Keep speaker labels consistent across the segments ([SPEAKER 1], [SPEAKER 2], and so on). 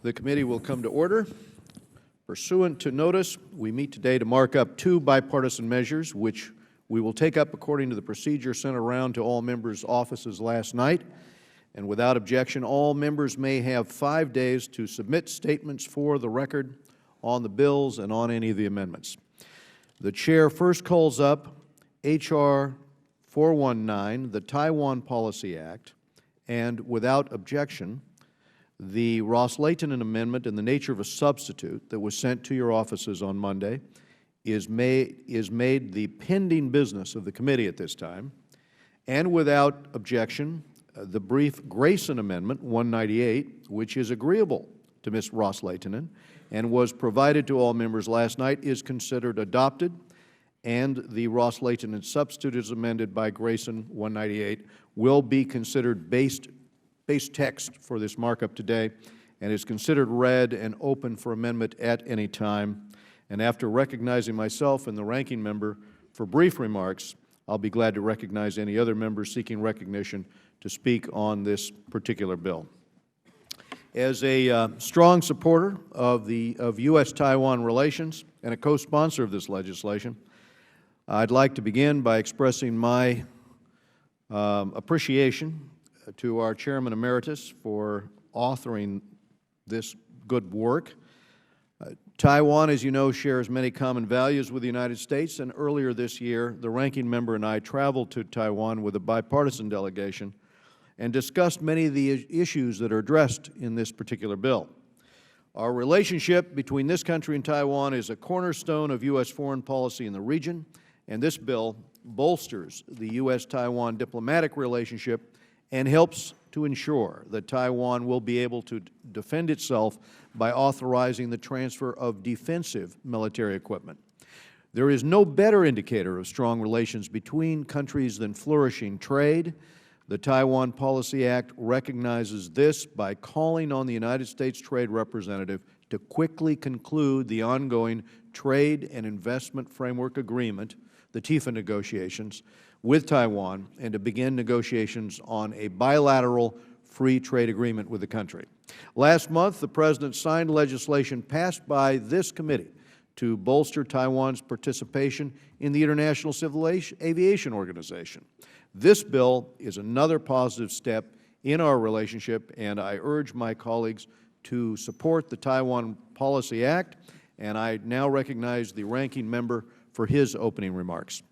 [SPEAKER 1] The committee will come to order. Pursuant to notice, we meet today to mark up two bipartisan measures, which we will take up according to the procedure sent around to all members' offices last night. And without objection, all members may have 5 days to submit statements for the record on the bills and on any of the amendments. The Chair first calls up H.R. 419, the Taiwan Policy Act, and without objection, the Ross-Leitonen amendment in the nature of a substitute that was sent to your offices on Monday is made the pending business of the committee at this time. And without objection, the brief Grayson Amendment 198, which is agreeable to Ms. Ross-Leitonen and was provided to all members last night, is considered adopted, and the Ross-Leitonen substitute as amended by Grayson 198 will be considered base text for this markup today and is considered read and open for amendment at any time. And after recognizing myself and the ranking member for brief remarks, I'll be glad to recognize any other members seeking recognition to speak on this particular bill. As a strong supporter of U.S.-Taiwan relations and a co-sponsor of this legislation, I'd like to begin by expressing my appreciation to our Chairman Emeritus for authoring this good work. Taiwan, as you know, shares many common values with the United States, and earlier this year, the ranking member and I traveled to Taiwan with a bipartisan delegation and discussed many of the issues that are addressed in this particular bill. Our relationship between this country and Taiwan is a cornerstone of U.S. foreign policy in the region, and this bill bolsters the U.S.-Taiwan diplomatic relationship and helps to ensure that Taiwan will be able to defend itself by authorizing the transfer of defensive military equipment. There is no better indicator of strong relations between countries than flourishing trade. The Taiwan Policy Act recognizes this by calling on the United States Trade Representative to quickly conclude the ongoing Trade and Investment Framework Agreement, the TIFA negotiations, with Taiwan, and to begin negotiations on a bilateral free trade agreement with the country. Last month, the President signed legislation passed by this committee to bolster Taiwan's participation in the International Civil Aviation Organization. This bill is another positive step in our relationship, and I urge my colleagues to support the Taiwan Policy Act, and I now recognize the ranking member for his opening remarks.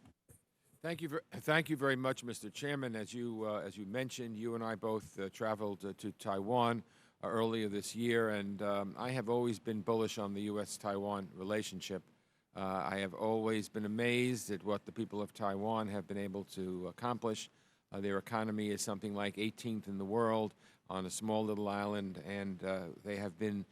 [SPEAKER 2] Thank you very much, Mr. Chairman. As you mentioned, you and I both traveled to Taiwan earlier this year, and I have always been bullish on the U.S.-Taiwan relationship. I have always been amazed at what the people of Taiwan have been able to accomplish. Their economy is something like 18th in the world on a small little island, and they have been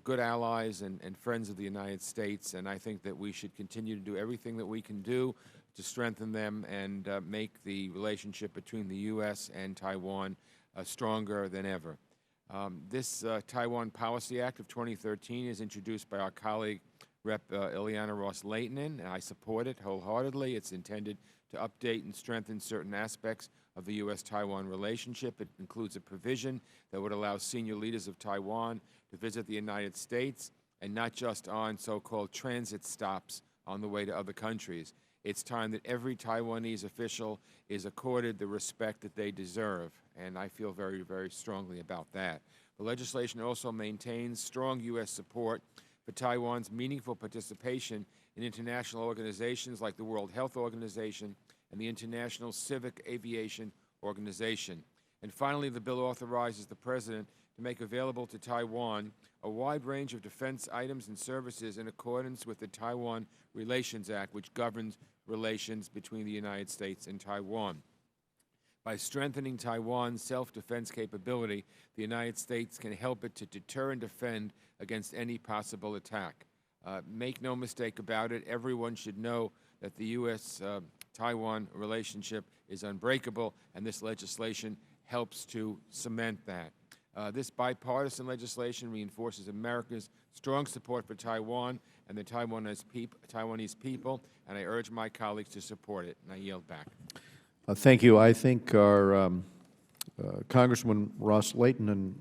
[SPEAKER 2] good allies and friends of the United States, and I think that we should continue to do everything that we can do to strengthen them and make the relationship between the U.S. and Taiwan stronger than ever. This Taiwan Policy Act of 2013 is introduced by our colleague, Rep. Ileana Ross-Leitonen, and I support it wholeheartedly. It's intended to update and strengthen certain aspects of the U.S.-Taiwan relationship. It includes a provision that would allow senior leaders of Taiwan to visit the United States and not just on so-called transit stops on the way to other countries. It's time that every Taiwanese official is accorded the respect that they deserve, and I feel very, very strongly about that. The legislation also maintains strong U.S. support for Taiwan's meaningful participation in international organizations like the World Health Organization and the International Civil Aviation Organization. And finally, the bill authorizes the President to make available to Taiwan a wide range of defense items and services in accordance with the Taiwan Relations Act, which governs relations between the United States and Taiwan. By strengthening Taiwan's self-defense capability, the United States can help it to deter and defend against any possible attack. Make no mistake about it, everyone should know that the U.S.-Taiwan relationship is unbreakable, and this legislation helps to cement that. This bipartisan legislation reinforces America's strong support for Taiwan and the Taiwanese people, and I urge my colleagues to support it, and I yield back.
[SPEAKER 1] Thank you. I think our Congressman Ross Layton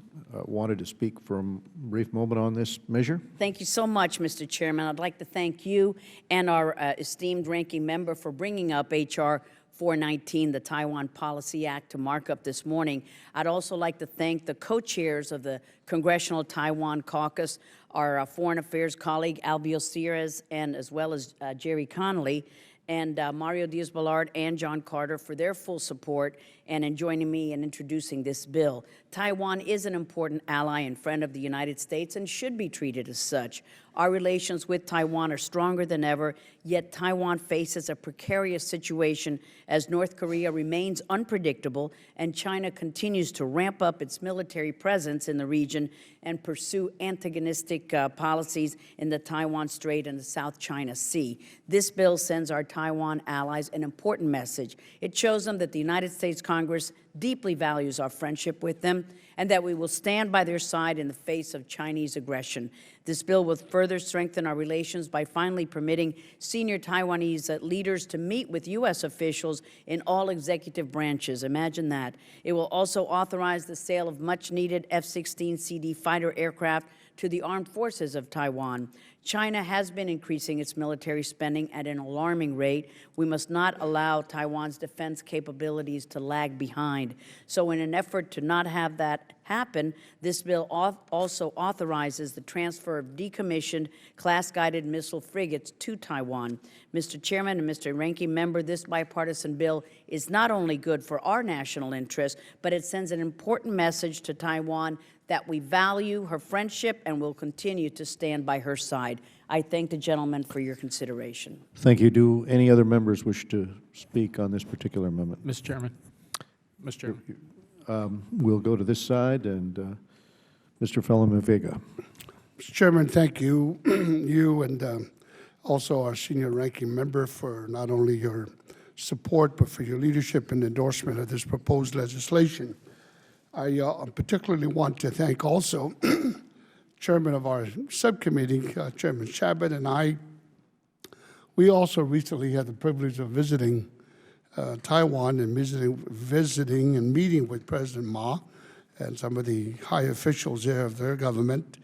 [SPEAKER 1] wanted to speak for a brief moment on this measure.
[SPEAKER 3] Thank you so much, Mr. Chairman. I'd like to thank you and our esteemed ranking member for bringing up H.R. 419, the Taiwan Policy Act, to markup this morning. I'd also like to thank the co-chairs of the Congressional Taiwan Caucus, our Foreign Affairs colleague, Albio Sierras, and as well as Jerry Connolly, and Mario Diaz-Balart and John Carter for their full support and in joining me in introducing this bill. Taiwan is an important ally and friend of the United States and should be treated as such. Our relations with Taiwan are stronger than ever, yet Taiwan faces a precarious situation as North Korea remains unpredictable and China continues to ramp up its military presence in the region and pursue antagonistic policies in the Taiwan Strait and the South China Sea. This bill sends our Taiwan allies an important message. It shows them that the United States Congress deeply values our friendship with them and that we will stand by their side in the face of Chinese aggression. This bill will further strengthen our relations by finally permitting senior Taiwanese leaders to meet with U.S. officials in all executive branches. Imagine that. It will also authorize the sale of much-needed F-16CD fighter aircraft to the armed forces of Taiwan. China has been increasing its military spending at an alarming rate. We must not allow Taiwan's defense capabilities to lag behind. So in an effort to not have that happen, this bill also authorizes the transfer of decommissioned class-guided missile frigates to Taiwan. Mr. Chairman and Mr. Ranking Member, this bipartisan bill is not only good for our national interests, but it sends an important message to Taiwan that we value her friendship and will continue to stand by her side. I thank the gentleman for your consideration.
[SPEAKER 1] Thank you. Do any other members wish to speak on this particular amendment?
[SPEAKER 4] Mr. Chairman. Mr. Chairman.
[SPEAKER 1] We'll go to this side, and Mr. Felon-Vega.
[SPEAKER 5] Mr. Chairman, thank you, you and also our senior ranking member for not only your support, but for your leadership and endorsement of this proposed legislation. I particularly want to thank also Chairman of our subcommittee, Chairman Chabot, and I. We also recently had the privilege of visiting Taiwan and visiting and meeting with President Ma and some of the high officials there of their government,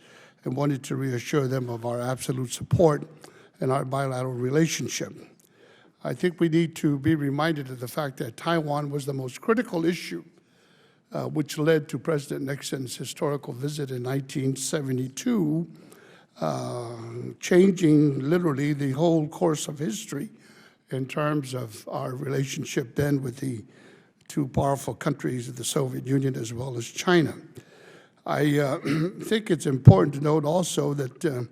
[SPEAKER 5] and wanted to reassure them of our absolute support in our bilateral relationship. I think we need to be reminded of the fact that Taiwan was the most critical issue which led to President Nixon's historical visit in 1972, changing literally the whole course of history in terms of our relationship then with the two powerful countries of the Soviet Union as well as China. I think it's important to note also that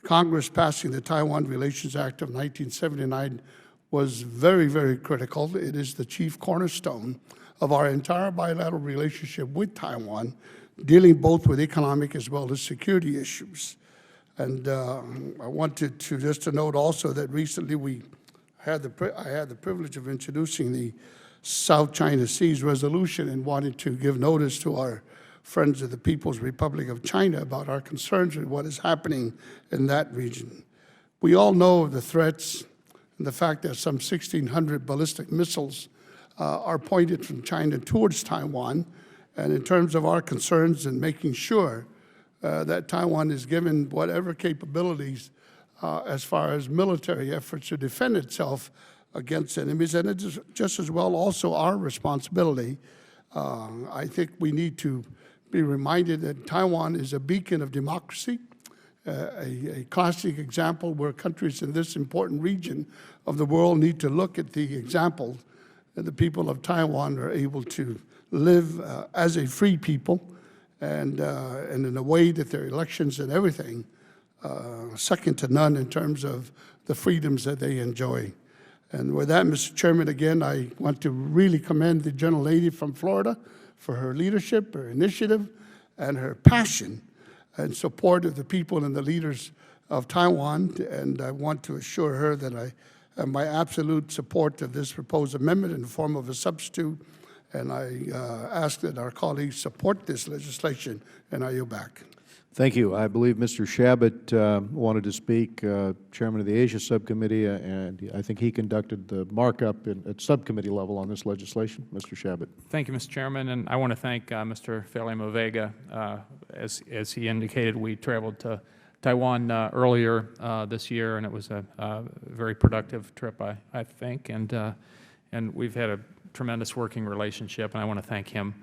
[SPEAKER 5] Congress passing the Taiwan Relations Act of 1979 was very, very critical. It is the chief cornerstone of our entire bilateral relationship with Taiwan, dealing both with economic as well as security issues. And I wanted to just to note also that recently I had the privilege of introducing the South China Seas resolution and wanted to give notice to our friends of the People's Republic of China about our concerns with what is happening in that region. We all know of the threats and the fact that some 1,600 ballistic missiles are pointed from China towards Taiwan, and in terms of our concerns and making sure that Taiwan is given whatever capabilities as far as military efforts to defend itself against enemies, and it is just as well also our responsibility. I think we need to be reminded that Taiwan is a beacon of democracy, a classic example where countries in this important region of the world need to look at the example that the people of Taiwan are able to live as a free people and in a way that their elections and everything second to none in terms of the freedoms that they enjoy. And with that, Mr. Chairman, again, I want to really commend the gentlelady from Florida for her leadership, her initiative, and her passion and support of the people and the leaders of Taiwan. And I want to assure her that I have my absolute support of this proposed amendment in the form of a substitute. And I ask that our colleagues support this legislation, and I yield back.
[SPEAKER 1] Thank you. I believe Mr. Shabbat wanted to speak, Chairman of the Asia Subcommittee, and I think he conducted the markup at subcommittee level on this legislation. Mr. Shabbat.
[SPEAKER 4] Thank you, Mr. Chairman, and I want to thank Mr. Felimo Vega. As he indicated, we traveled to Taiwan earlier this year, and it was a very productive trip, I think, and we've had a tremendous working relationship, and I want to thank him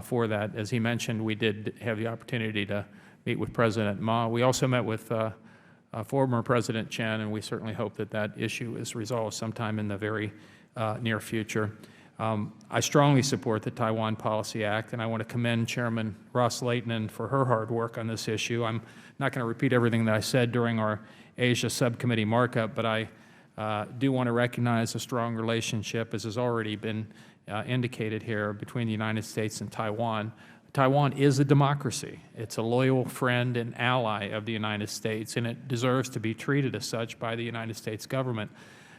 [SPEAKER 4] for that. As he mentioned, we did have the opportunity to meet with President Ma. We also met with former President Chen, and we certainly hope that that issue is resolved sometime in the very near future. I strongly support the Taiwan Policy Act, and I want to commend Chairman Ross Leighton for her hard work on this issue. I'm not going to repeat everything that I said during our Asia Subcommittee markup, but I do want to recognize a strong relationship, as has already been indicated here, between the United States and Taiwan. Taiwan is a democracy. It's a loyal friend and ally of the United States, and it deserves to be treated as such by the United States government.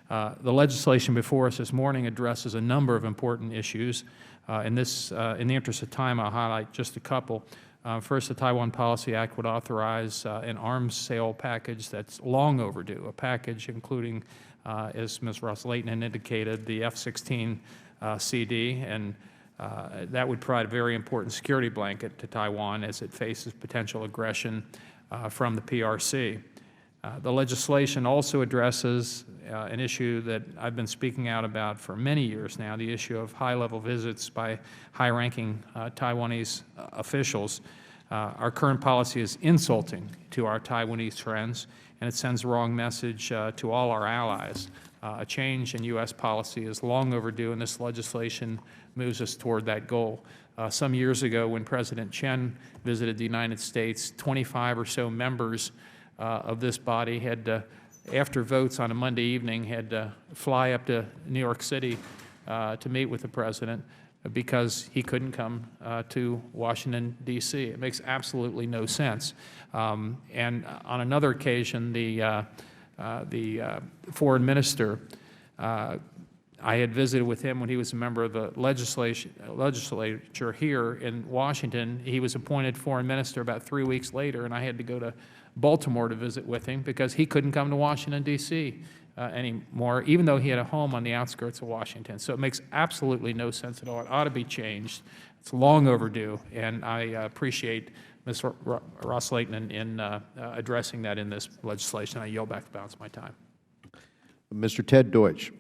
[SPEAKER 4] The legislation before us this morning addresses a number of important issues. In the interest of time, I'll highlight just a couple. First, the Taiwan Policy Act would authorize an arms sale package that's long overdue, a package including, as Ms. Ross-Leighton indicated, the F-16 CD, and that would provide a very important security blanket to Taiwan as it faces potential aggression from the PRC. The legislation also addresses an issue that I've been speaking out about for many years now, the issue of high-level visits by high-ranking Taiwanese officials. Our current policy is insulting to our Taiwanese friends, and it sends the wrong message to all our allies. A change in U.S. policy is long overdue, and this legislation moves us toward that goal. Some years ago, when President Chen visited the United States, 25 or so members of this body had, after votes on a Monday evening, had to fly up to New York City to meet with the President because he couldn't come to Washington, D.C. It makes absolutely no sense. And on another occasion, the foreign minister, I had visited with him when he was a member of the legislature here in Washington. He was appointed foreign minister about 3 weeks later, and I had to go to Baltimore to visit with him because he couldn't come to Washington, D.C. Anymore, even though he had a home on the outskirts of Washington. So it makes absolutely no sense at all. It ought to be changed. It's long overdue, and I appreciate Ms. Ross-Leighton in addressing that in this legislation. I yield back the balance of my time.
[SPEAKER 1] Mr. Ted Deutsch.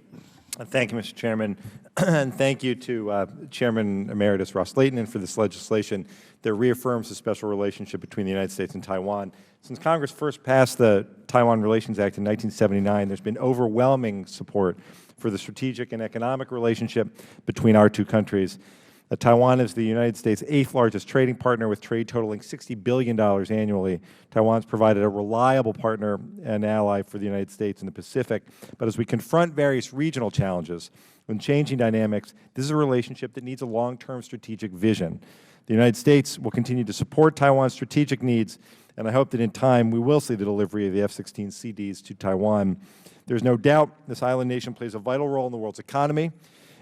[SPEAKER 6] Thank you, Mr. Chairman, and thank you to Chairman Emeritus Ross-Leighton for this legislation that reaffirms the special relationship between the United States and Taiwan. Since Congress first passed the Taiwan Relations Act in 1979, there's been overwhelming support for the strategic and economic relationship between our two countries. Taiwan is the United States' 8th largest trading partner, with trade totaling $60 billion annually. Taiwan's provided a reliable partner and ally for the United States in the Pacific. But as we confront various regional challenges and changing dynamics, this is a relationship that needs a long-term strategic vision. The United States will continue to support Taiwan's strategic needs, and I hope that in time we will see the delivery of the F-16 CDs to Taiwan. There's no doubt this island nation plays a vital role in the world's economy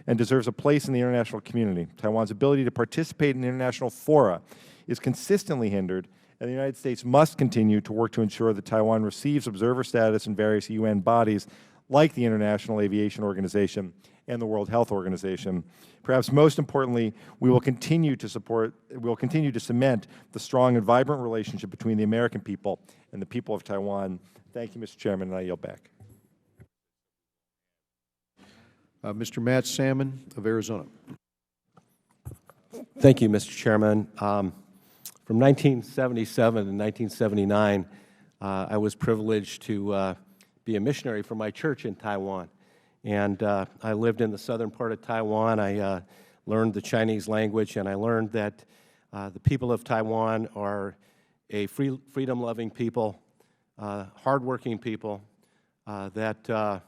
[SPEAKER 6] and deserves a place in the international community. Taiwan's ability to participate in international fora is consistently hindered, and the United States must continue to work to ensure that Taiwan receives observer status in various UN bodies like the International Aviation Organization and the World Health Organization. Perhaps most importantly, we will continue to cement the strong and vibrant relationship between the American people and the people of Taiwan. Thank you, Mr. Chairman, and I yield back.
[SPEAKER 1] Mr. Matt Salmon of Arizona.
[SPEAKER 7] Thank you, Mr. Chairman. From 1977 to 1979, I was privileged to be a missionary for my church in Taiwan. And I lived in the southern part of Taiwan. I learned the Chinese language, and I learned that the people of Taiwan are a freedom-loving people, hardworking people that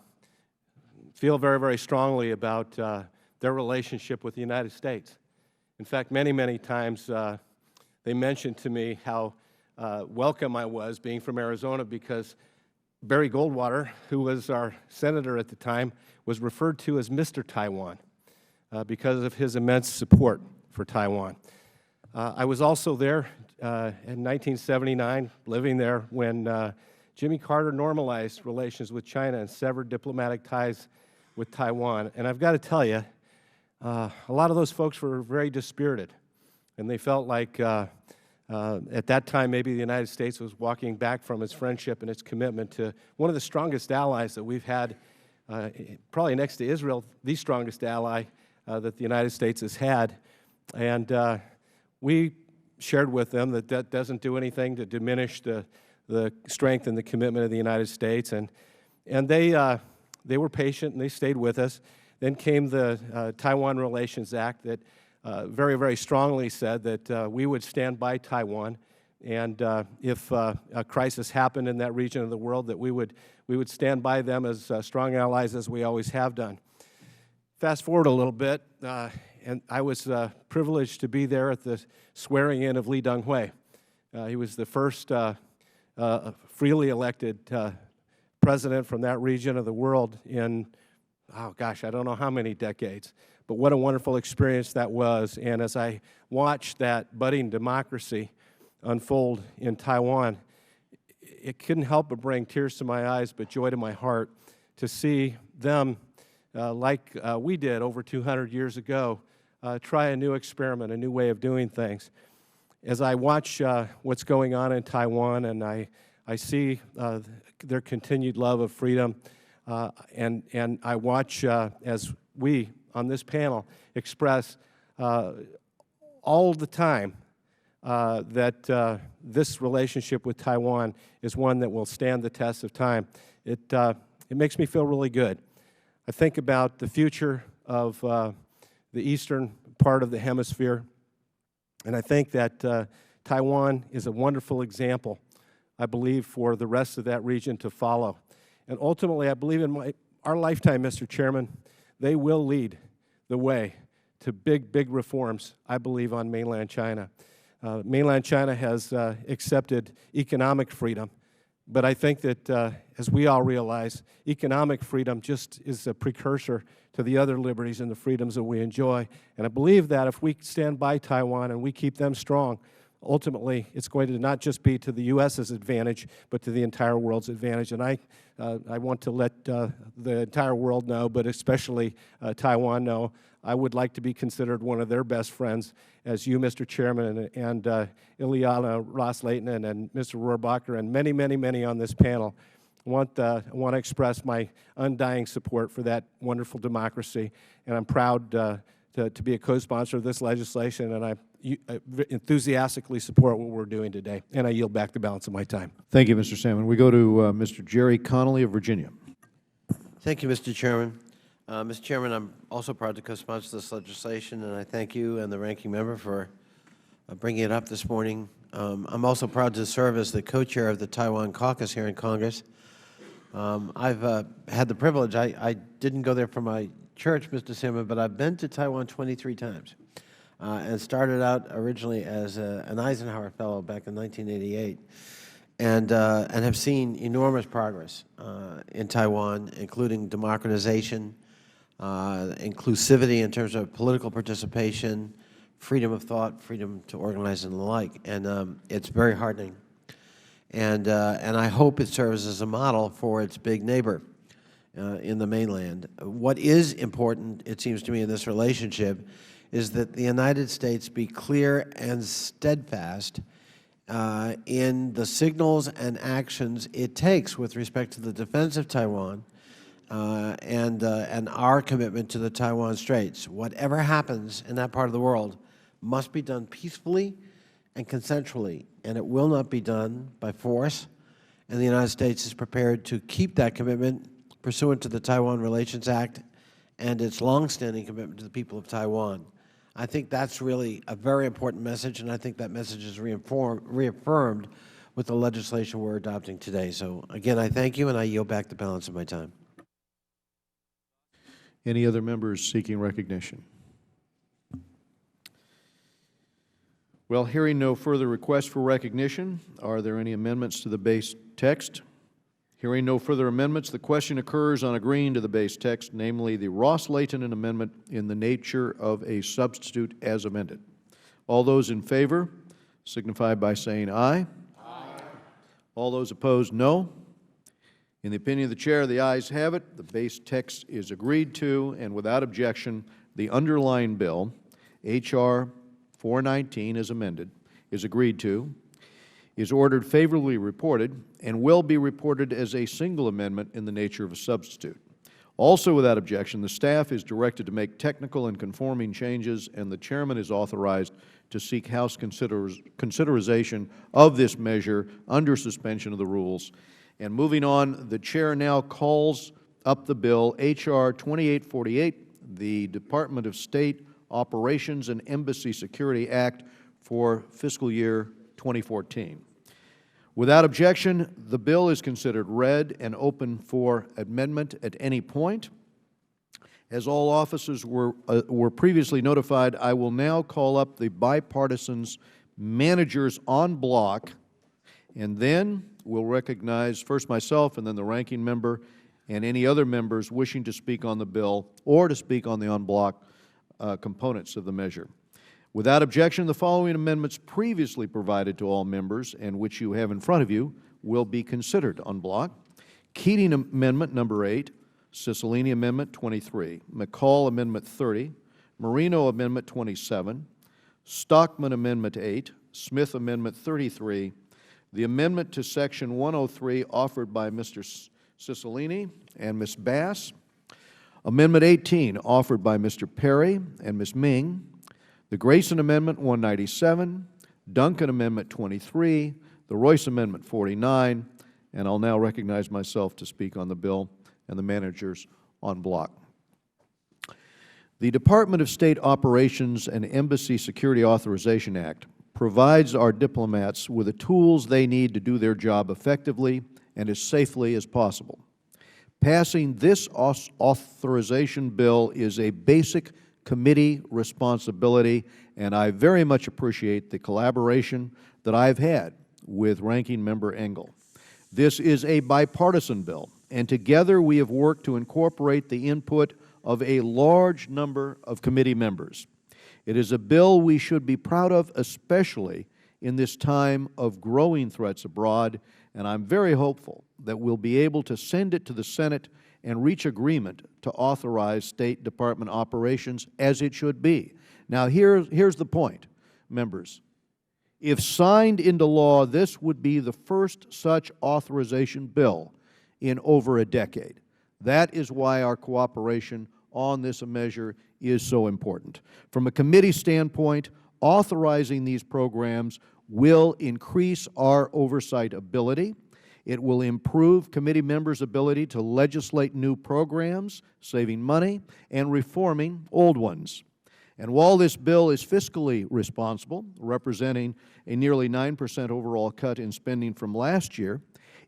[SPEAKER 7] feel very, very strongly about their relationship with the United States. In fact, many, many times they mentioned to me how welcome I was being from Arizona, because Barry Goldwater, who was our senator at the time, was referred to as Mr. Taiwan because of his immense support for Taiwan. I was also there in 1979, living there, when Jimmy Carter normalized relations with China and severed diplomatic ties with Taiwan. And I've got to tell you, a lot of those folks were very dispirited, and they felt like at that time maybe the United States was walking back from its friendship and its commitment to one of the strongest allies that we've had, probably next to Israel, the strongest ally that the United States has had. And we shared with them that that doesn't do anything to diminish the strength and the commitment of the United States. And they were patient, and they stayed with us. Then came the Taiwan Relations Act that very, very strongly said that we would stand by Taiwan, and if a crisis happened in that region of the world, that we would stand by them as strong allies, as we always have done. Fast forward a little bit, and I was privileged to be there at the swearing-in of Lee Teng-hui. He was the first freely elected president from that region of the world in, oh gosh, I don't know how many decades, but what a wonderful experience that was. And as I watched that budding democracy unfold in Taiwan, it couldn't help but bring tears to my eyes, but joy to my heart, to see them, like we did over 200 years ago, try a new experiment, a new way of doing things. As I watch what's going on in Taiwan, and I see their continued love of freedom, and I watch as we on this panel express all the time that this relationship with Taiwan is one that will stand the test of time. It makes me feel really good. I think about the future of the eastern part of the hemisphere, and I think that Taiwan is a wonderful example, I believe, for the rest of that region to follow. And ultimately, I believe in our lifetime, Mr. Chairman, they will lead the way to big, big reforms, I believe, on mainland China. Mainland China has accepted economic freedom, but I think that, as we all realize, economic freedom just is a precursor to the other liberties and the freedoms that we enjoy. And I believe that if we stand by Taiwan and we keep them strong, ultimately it's going to not just be to the U.S.'s advantage, but to the entire world's advantage. And I want to let the entire world know, but especially Taiwan know, I would like to be considered one of their best friends, as you, Mr. Chairman, and Ileana Ros-Lehtinen and Mr. Rohrbacher and many, many, many on this panel I want to express my undying support for that wonderful democracy, and I'm proud to be a co-sponsor of this legislation, and I enthusiastically support what we're doing today, and I yield back the balance of my time.
[SPEAKER 1] Thank you, Mr. Salmon. We go to Mr. Jerry Connolly of Virginia.
[SPEAKER 8] Thank you, Mr. Chairman. Mr. Chairman, I'm also proud to co-sponsor this legislation, and I thank you and the ranking member for bringing it up this morning. I'm also proud to serve as the co-chair of the Taiwan caucus here in Congress. I've had the privilege, I didn't go there for my church, Mr. Salmon, but I've been to Taiwan 23 times and started out originally as an Eisenhower Fellow back in 1988 and have seen enormous progress in Taiwan, including democratization, inclusivity in terms of political participation, freedom of thought, freedom to organize, and the like. And it's very heartening. And I hope it serves as a model for its big neighbor in the mainland. What is important, it seems to me, in this relationship is that the United States be clear and steadfast in the signals and actions it takes with respect to the defense of Taiwan and our commitment to the Taiwan Straits. Whatever happens in that part of the world must be done peacefully and consensually, and it will not be done by force, and the United States is prepared to keep that commitment pursuant to the Taiwan Relations Act and its longstanding commitment to the people of Taiwan. I think that's really a very important message, and I think that message is reaffirmed with the legislation we're adopting today. So again, I thank you, and I yield back the balance of my time.
[SPEAKER 1] Any other members seeking recognition? Well, hearing no further requests for recognition, are there any amendments to the base text? Hearing no further amendments, the question occurs on agreeing to the base text, namely the Ros-Lehtinen amendment in the nature of a substitute as amended. All those in favor signify by saying aye. All those opposed, no. In the opinion of the Chair, the ayes have it. The base text is agreed to, and without objection, the underlying bill, H.R. 419 as amended, is agreed to, is ordered favorably reported, and will be reported as a single amendment in the nature of a substitute. Also without objection, the staff is directed to make technical and conforming changes, and the Chairman is authorized to seek House consideration of this measure under suspension of the rules. And moving on, the Chair now calls up the bill H.R. 2848, the Department of State Operations and Embassy Security Act for fiscal year 2014. Without objection, the bill is considered read and open for amendment at any point. As all officers were previously notified, I will now call up the bipartisans managers en bloc, and then we'll recognize first myself and then the ranking member and any other members wishing to speak on the bill or to speak on the en bloc components of the measure. Without objection, the following amendments previously provided to all members and which you have in front of you will be considered en bloc. Keating Amendment number 8, Cicilline Amendment 23, McCall Amendment 30, Marino Amendment 27, Stockman Amendment 8, Smith Amendment 33, the amendment to Section 103 offered by Mr. Cicilline and Ms. Bass, Amendment 18 offered by Mr. Perry and Ms. Ming, the Grayson Amendment 197, Duncan Amendment 23, the Royce Amendment 49, and I'll now recognize myself to speak on the bill and the managers en bloc. The Department of State Operations and Embassy Security Authorization Act provides our diplomats with the tools they need to do their job effectively and as safely as possible. Passing this authorization bill is a basic committee responsibility, and I very much appreciate the collaboration that I've had with Ranking Member Engel. This is a bipartisan bill, and together we have worked to incorporate the input of a large number of committee members. It is a bill we should be proud of, especially in this time of growing threats abroad, and I'm very hopeful that we'll be able to send it to the Senate and reach agreement to authorize State Department operations as it should be. Now, here's the point, members. If signed into law, this would be the first such authorization bill in over a decade. That is why our cooperation on this measure is so important. From a committee standpoint, authorizing these programs will increase our oversight ability. It will improve committee members' ability to legislate new programs, saving money, and reforming old ones. And while this bill is fiscally responsible, representing a nearly 9% overall cut in spending from last year,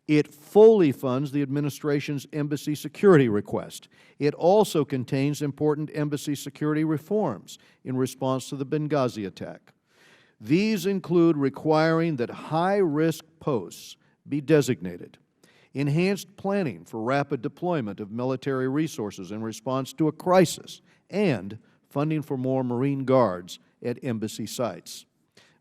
[SPEAKER 1] it fully funds the administration's embassy security request. It also contains important embassy security reforms in response to the Benghazi attack. These include requiring that high-risk posts be designated, enhanced planning for rapid deployment of military resources in response to a crisis, and funding for more Marine Guards at embassy sites.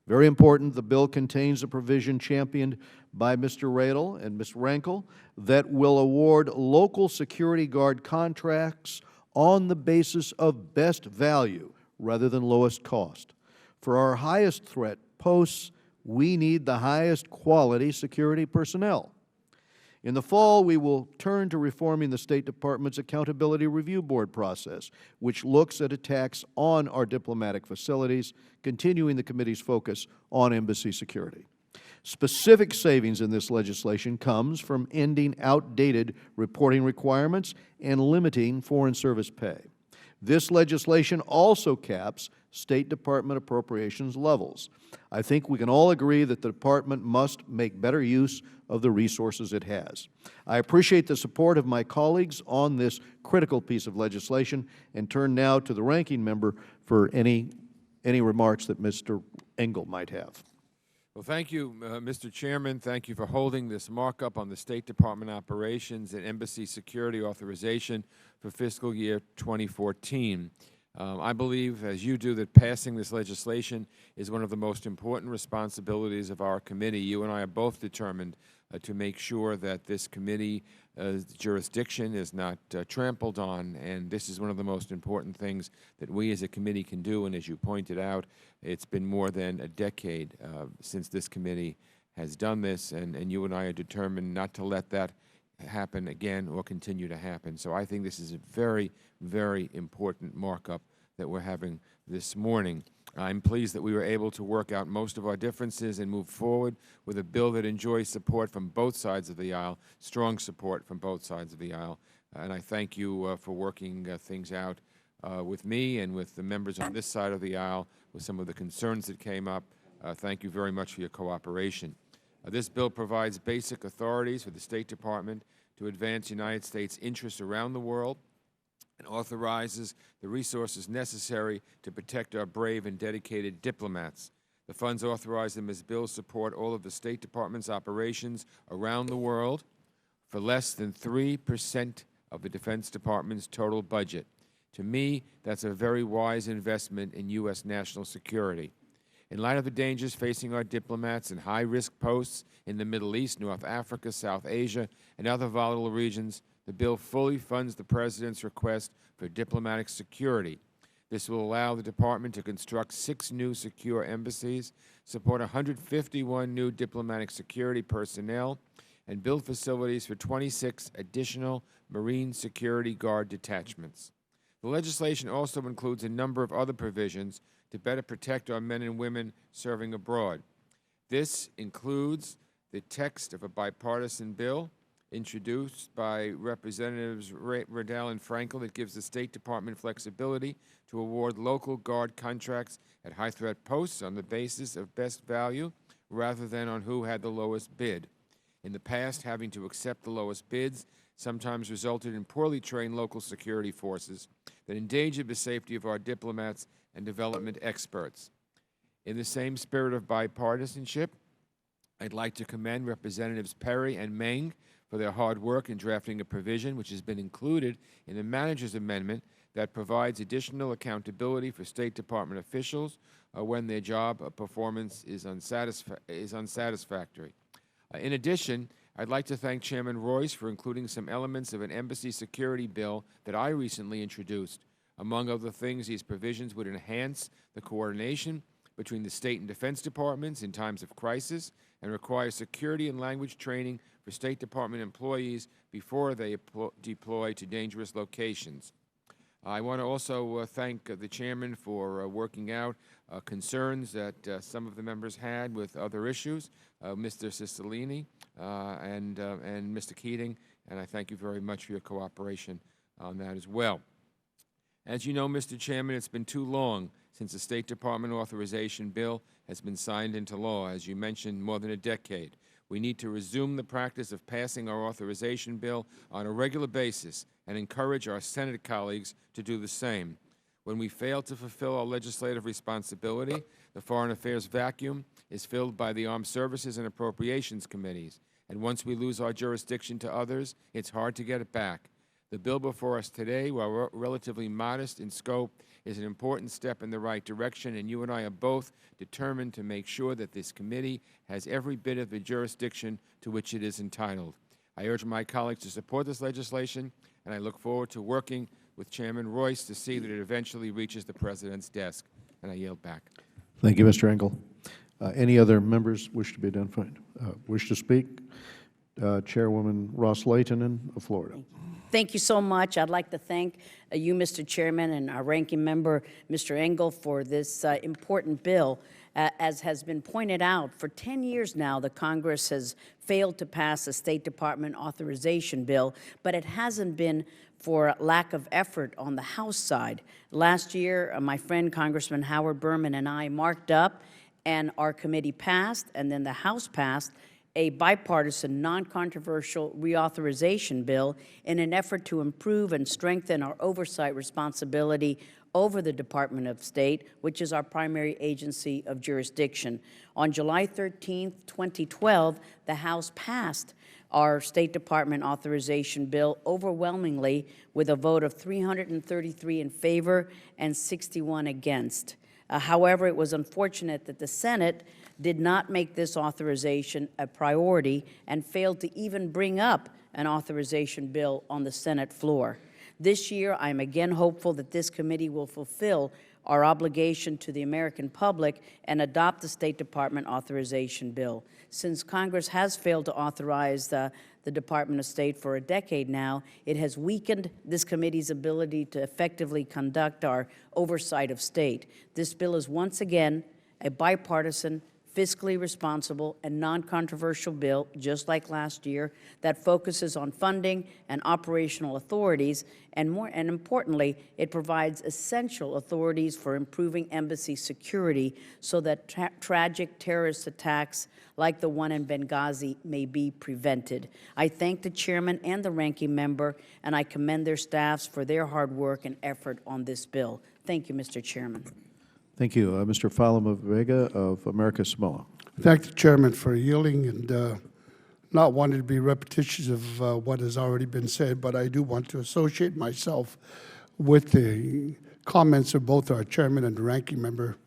[SPEAKER 1] Very important, the bill contains a provision championed by Mr. Radel and Ms. Rankel that will award local security guard contracts on the basis of best value rather than lowest cost. For our highest threat posts, we need the highest quality security personnel. In the fall, we will turn to reforming the State Department's Accountability Review Board process, which looks at attacks on our diplomatic facilities, continuing the committee's focus on embassy security. Specific savings in this legislation comes from ending outdated reporting requirements and limiting Foreign Service pay. This legislation also caps State Department appropriations levels. I think we can all agree that the Department must make better use of the resources it has. I appreciate the support of my colleagues on this critical piece of legislation and turn now to the ranking member for any remarks that Mr. Engel might have.
[SPEAKER 2] Well, thank you, Mr. Chairman. Thank you for holding this markup on the State Department operations and embassy security authorization for fiscal year 2014. I believe, as you do, that passing this legislation is one of the most important responsibilities of our committee. You and I are both determined to make sure that this committee jurisdiction is not trampled on, and this is one of the most important things that we as a committee can do. And as you pointed out, it's been more than a decade since this committee has done this, and you and I are determined not to let that happen again or continue to happen. So I think this is a very, very important markup that we're having this morning. I'm pleased that we were able to work out most of our differences and move forward with a bill that enjoys support from both sides of the aisle, strong support from both sides of the aisle. And I thank you for working things out with me and with the members on this side of the aisle with some of the concerns that came up. Thank you very much for your cooperation. This bill provides basic authorities for the State Department to advance United States interests around the world and authorizes the resources necessary to protect our brave and dedicated diplomats. The funds authorized in this bill support all of the State Department's operations around the world for less than 3% of the Defense Department's total budget. To me, that's a very wise investment in U.S. national security. In light of the dangers facing our diplomats in high-risk posts in the Middle East, North Africa, South Asia, and other volatile regions, the bill fully funds the President's request for diplomatic security. This will allow the Department to construct 6 new secure embassies, support 151 new diplomatic security personnel, and build facilities for 26 additional Marine Security Guard detachments. The legislation also includes a number of other provisions to better protect our men and women serving abroad. This includes the text of a bipartisan bill introduced by Representatives Riddell and Frankel that gives the State Department flexibility to award local Guard contracts at high-threat posts on the basis of best value rather than on who had the lowest bid. In the past, having to accept the lowest bids sometimes resulted in poorly trained local security forces that endangered the safety of our diplomats and development experts. In the same spirit of bipartisanship, I'd like to commend Representatives Perry and Meng for their hard work in drafting a provision which has been included in the manager's amendment that provides additional accountability for State Department officials when their job performance is unsatisfactory. In addition, I'd like to thank Chairman Royce for including some elements of an embassy security bill that I recently introduced. Among other things, these provisions would enhance the coordination between the State and Defense Departments in times of crisis and require security and language training for State Department employees before they deploy to dangerous locations. I want to also thank the Chairman for working out concerns that some of the members had with other issues, Mr. Cicilline and Mr. Keating, and I thank you very much for your cooperation on that as well. As you know, Mr. Chairman, it's been too long since the State Department authorization bill has been signed into law, as you mentioned, more than a decade. We need to resume the practice of passing our authorization bill on a regular basis and encourage our Senate colleagues to do the same. When we fail to fulfill our legislative responsibility, the Foreign Affairs vacuum is filled by the Armed Services and Appropriations Committees, and once we lose our jurisdiction to others, it's hard to get it back. The bill before us today, while relatively modest in scope, is an important step in the right direction, and you and I are both determined to make sure that this committee has every bit of the jurisdiction to which it is entitled. I urge my colleagues to support this legislation, and I look forward to working with Chairman Royce to see that it eventually reaches the President's desk. And I yield back.
[SPEAKER 1] Thank you, Mr. Engel. Any other members wish to be identified? Wish to speak? Chairwoman Ross-Leitonen of Florida.
[SPEAKER 3] Thank you so much. I'd like to thank you, Mr. Chairman, and our ranking member, Mr. Engel, for this important bill. As has been pointed out, for 10 years now, the Congress has failed to pass a State Department authorization bill, but it hasn't been for lack of effort on the House side. Last year, my friend Congressman Howard Berman and I marked up, and our committee passed, and then the House passed a bipartisan, non-controversial reauthorization bill in an effort to improve and strengthen our oversight responsibility over the Department of State, which is our primary agency of jurisdiction. On July 13, 2012, the House passed our State Department authorization bill overwhelmingly with a vote of 333 in favor and 61 against. However, it was unfortunate that the Senate did not make this authorization a priority and failed to even bring up an authorization bill on the Senate floor. This year, I'm again hopeful that this committee will fulfill our obligation to the American public and adopt the State Department authorization bill. Since Congress has failed to authorize the Department of State for a decade now, it has weakened this committee's ability to effectively conduct our oversight of state. This bill is once again a bipartisan, fiscally responsible, and non-controversial bill, just like last year, that focuses on funding and operational authorities, and importantly, it provides essential authorities for improving embassy security so that tragic terrorist attacks like the one in Benghazi may be prevented. I thank the chairman and the ranking member, and I commend their staffs for their hard work and effort on this bill. Thank you, Mr. Chairman.
[SPEAKER 1] Thank you. Mr. Falama-Vega of America Samoa.
[SPEAKER 5] Thank the chairman for yielding and not wanting to be repetitious of what has already been said, but I do want to associate myself with the comments of both our chairman and the ranking member.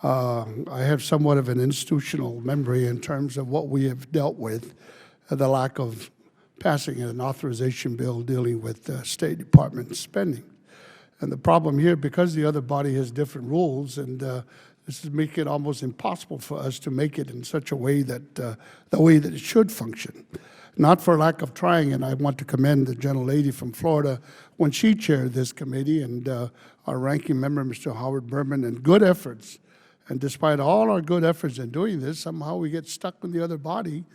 [SPEAKER 5] I have somewhat of an institutional memory in terms of what we have dealt with, the lack of passing an authorization bill dealing with State Department spending. And the problem here, because the other body has different rules, and this is making it almost impossible for us to make it in such a way that the way that it should function. Not for lack of trying, and I want to commend the gentlelady from Florida when she chaired this committee, and our ranking member, Mr. Howard Berman, and good efforts. And despite all our good efforts in doing this, somehow we get stuck with the other body.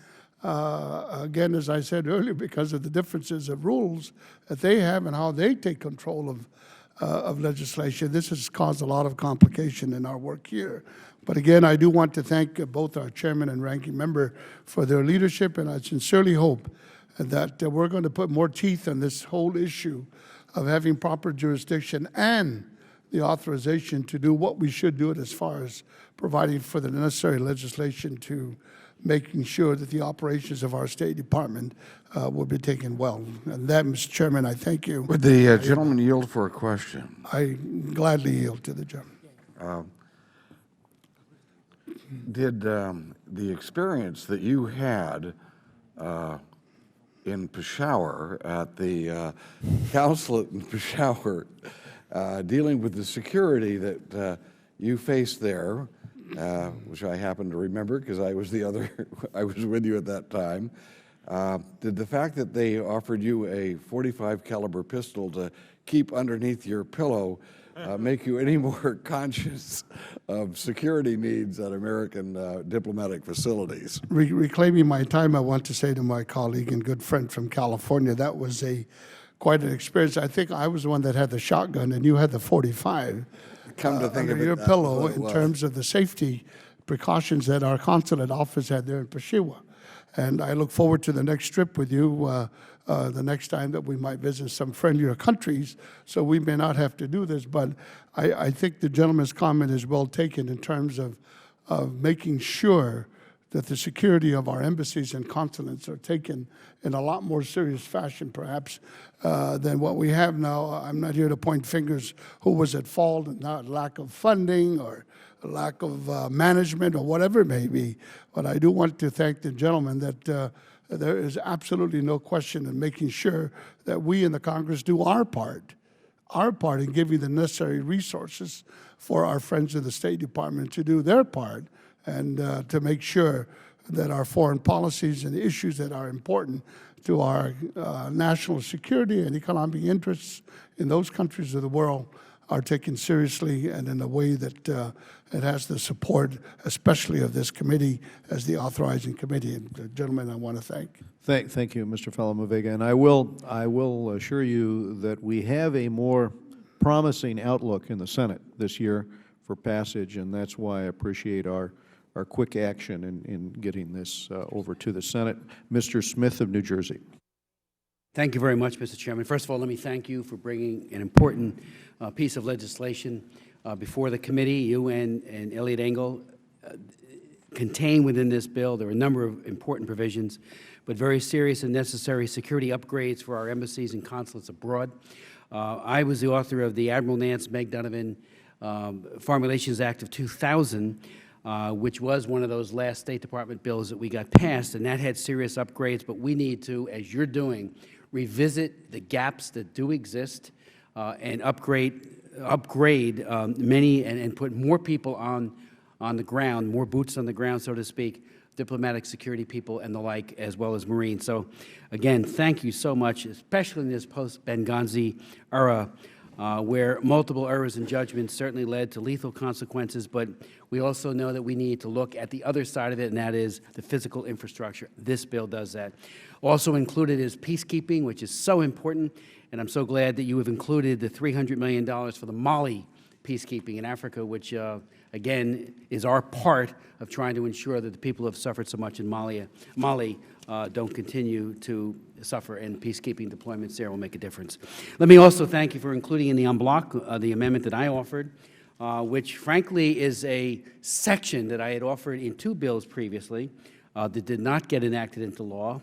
[SPEAKER 5] Again, as I said earlier, because of the differences of rules that they have and how they take control of legislation. This has caused a lot of complication in our work here. But again, I do want to thank both our chairman and ranking member for their leadership, and I sincerely hope that we're going to put more teeth on this whole issue of having proper jurisdiction and the authorization to do what we should do it as far as providing for the necessary legislation to making sure that the operations of our State Department will be taken well. And that, Mr. Chairman, I thank you.
[SPEAKER 9] Would the gentleman yield for a question?
[SPEAKER 5] I gladly yield to the gentleman.
[SPEAKER 9] Did the experience that you had in Peshawar at the consulate in Peshawar, dealing with the security that you faced there, which I happen to remember because I was I was with you at that time. Did the fact that they offered you a .45 caliber pistol to keep underneath your pillow make you any more conscious of security needs at American diplomatic facilities?
[SPEAKER 5] Reclaiming my time, I want to say to my colleague and good friend from California, that was quite an experience. I think I was the one that had the shotgun and you had the .45.
[SPEAKER 9] Come to think
[SPEAKER 5] under
[SPEAKER 9] of it,
[SPEAKER 5] your
[SPEAKER 9] that's
[SPEAKER 5] pillow
[SPEAKER 9] what it
[SPEAKER 5] in
[SPEAKER 9] was.
[SPEAKER 5] terms of the safety precautions that our consulate office had there in Peshawar. And I look forward to the next trip with you, the next time that we might visit some friendlier countries, so we may not have to do this. But I think the gentleman's comment is well taken in terms of making sure that the security of our embassies and consulates are taken in a lot more serious fashion, perhaps, than what we have now. I'm not here to point fingers who was at fault, and not lack of funding or lack of management or whatever it may be. But I do want to thank the gentleman that there is absolutely no question in making sure that we in the Congress do our part in giving the necessary resources for our friends in the State Department to do their part, and to make sure that our foreign policies and the issues that are important to our national security and economic interests in those countries of the world are taken seriously and in a way that it has the support, especially of this committee as the authorizing committee. And gentlemen, I want to thank.
[SPEAKER 1] Thank you, Mr. Falama-Vega. And I will assure you that we have a more promising outlook in the Senate this year for passage, and that's why I appreciate our quick action in getting this over to the Senate. Mr. Smith of New Jersey.
[SPEAKER 10] Thank you very much, Mr. Chairman. First of all, let me thank you for bringing an important piece of legislation before the committee, you and Elliot Engel. contained within this bill. There are a number of important provisions, but very serious and necessary security upgrades for our embassies and consulates abroad. I was the author of the Admiral Nance Meg Donovan Foreign Relations Act of 2000, which was one of those last State Department bills that we got passed, and that had serious upgrades, but we need to, as you're doing, revisit the gaps that do exist and upgrade many and put more people on the ground, more boots on the ground, so to speak, diplomatic security people and the like, as well as Marines. So again, thank you so much, especially in this post-Benghazi era, where multiple errors in judgment certainly led to lethal consequences, but we also know that we need to look at the other side of it, and that is the physical infrastructure. This bill does that. Also included is peacekeeping, which is so important, and I'm so glad that you have included the $300 million for the Mali peacekeeping in Africa, which, again, is our part of trying to ensure that the people who have suffered so much in Mali don't continue to suffer, and peacekeeping deployments there will make a difference. Let me also thank you for including in the en bloc the amendment that I offered, which frankly is a section that I had offered in two bills previously that did not get enacted into law.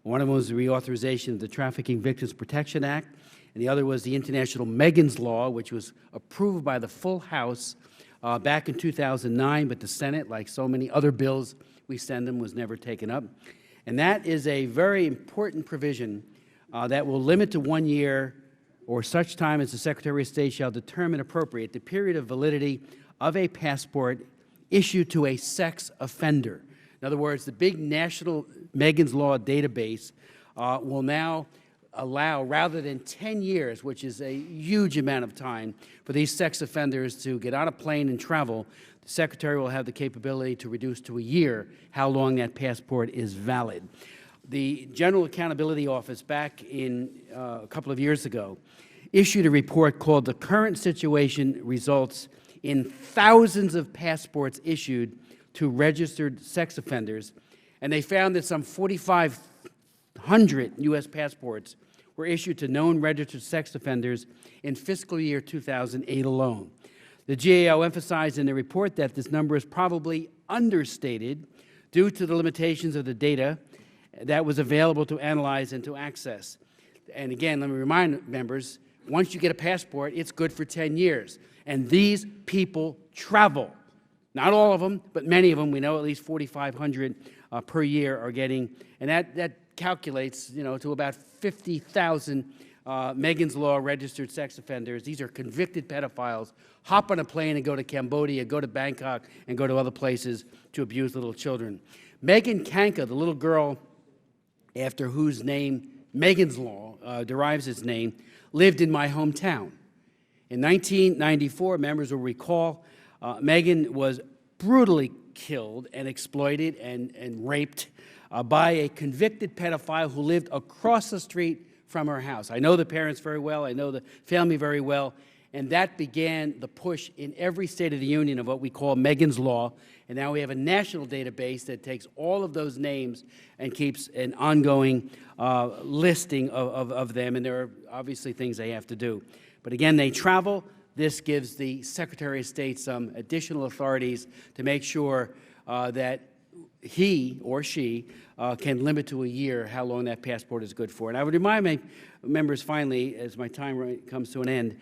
[SPEAKER 10] One of them was the reauthorization of the Trafficking Victims Protection Act, and the other was the International Megan's Law, which was approved by the full House back in 2009, but the Senate, like so many other bills we send them, was never taken up. And that is a very important provision that will limit to 1 year or such time as the Secretary of State shall determine appropriate the period of validity of a passport issued to a sex offender. In other words, the big national Megan's Law database will now allow, rather than 10 years, which is a huge amount of time for these sex offenders to get on a plane and travel, the Secretary will have the capability to reduce to a year how long that passport is valid. The General Accountability Office, back in a couple of years ago, issued a report called "The Current Situation Results in Thousands of Passports Issued to Registered Sex Offenders," and they found that some 4,500 U.S. passports were issued to known registered sex offenders in fiscal year 2008 alone. The GAO emphasized in the report that this number is probably understated due to the limitations of the data that was available to analyze and to access. And again, let me remind members, once you get a passport, it's good for 10 years. And these people travel. Not all of them, but many of them. We know at least 4,500 per year are getting, and that calculates, to about 50,000 Megan's Law registered sex offenders. These are convicted pedophiles, hop on a plane and go to Cambodia, go to Bangkok, and go to other places to abuse little children. Megan Kanka, the little girl after whose name Megan's Law derives its name, lived in my hometown. In 1994, members will recall, Megan was brutally killed and exploited and raped by a convicted pedophile who lived across the street from her house. I know the parents very well. I know the family very well. And that began the push in every state of the union of what we call Megan's Law. And now we have a national database that takes all of those names and keeps an ongoing listing of them. And there are obviously things they have to do. But again, they travel. This gives the Secretary of State some additional authorities to make sure that he or she can limit to a year how long that passport is good for. And I would remind my members finally, as my time comes to an end,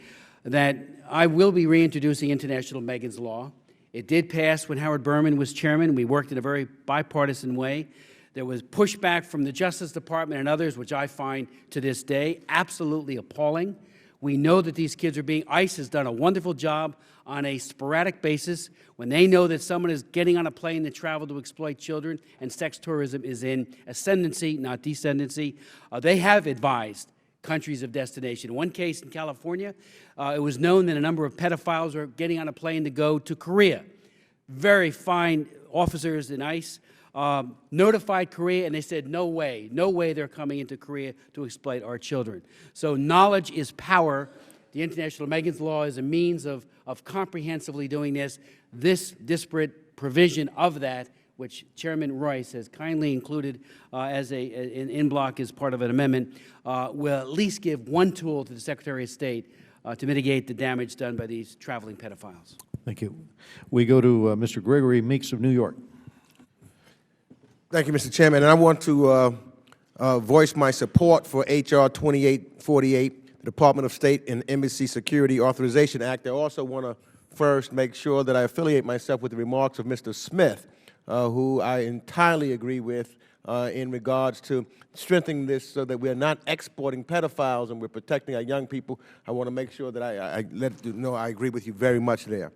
[SPEAKER 10] that I will be reintroducing International Megan's Law. It did pass when Howard Berman was chairman. We worked in a very bipartisan way. There was pushback from the Justice Department and others, which I find to this day absolutely appalling. We know that these kids are being, ICE has done a wonderful job on a sporadic basis when they know that someone is getting on a plane to travel to exploit children and sex tourism is in ascendancy, not descendancy. They have advised countries of destination. In one case in California, it was known that a number of pedophiles were getting on a plane to go to Korea. Very fine officers in ICE notified Korea, and they said, no way they're coming into Korea to exploit our children. So knowledge is power. The International Megan's Law is a means of comprehensively doing this. This disparate provision of that, which Chairman Royce has kindly included as in block as part of an amendment, will at least give one tool to the Secretary of State to mitigate the damage done by these traveling pedophiles.
[SPEAKER 1] Thank you. We go to Mr. Gregory Meeks of New York.
[SPEAKER 11] Thank you, Mr. Chairman. And I want to voice my support for H.R. 2848, the Department of State and Embassy Security Authorization Act. I also want to first make sure that I affiliate myself with the remarks of Mr. Smith, who I entirely agree with in regards to strengthening this so that we are not exporting pedophiles and we're protecting our young people. I want to make sure that I let you know I agree with you very much there.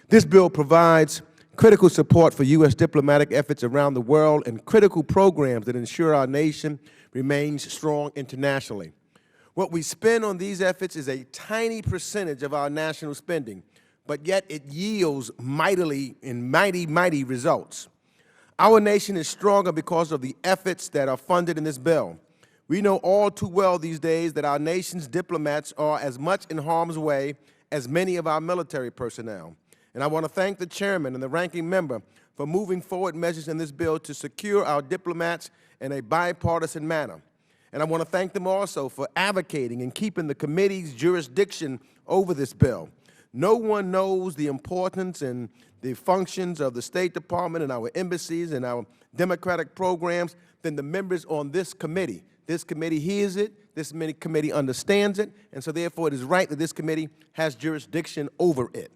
[SPEAKER 11] This bill provides critical support for U.S. diplomatic efforts around the world and critical programs that ensure our nation remains strong internationally. What we spend on these efforts is a tiny percentage of our national spending, but yet it yields mighty results. Our nation is stronger because of the efforts that are funded in this bill. We know all too well these days that our nation's diplomats are as much in harm's way as many of our military personnel. And I want to thank the chairman and the ranking member for moving forward measures in this bill to secure our diplomats in a bipartisan manner. And I want to thank them also for advocating and keeping the committee's jurisdiction over this bill. No one knows the importance and the functions of the State Department and our embassies and our democratic programs than the members on this committee. This committee hears it, this committee understands it, and so therefore it is right that this committee has jurisdiction over it.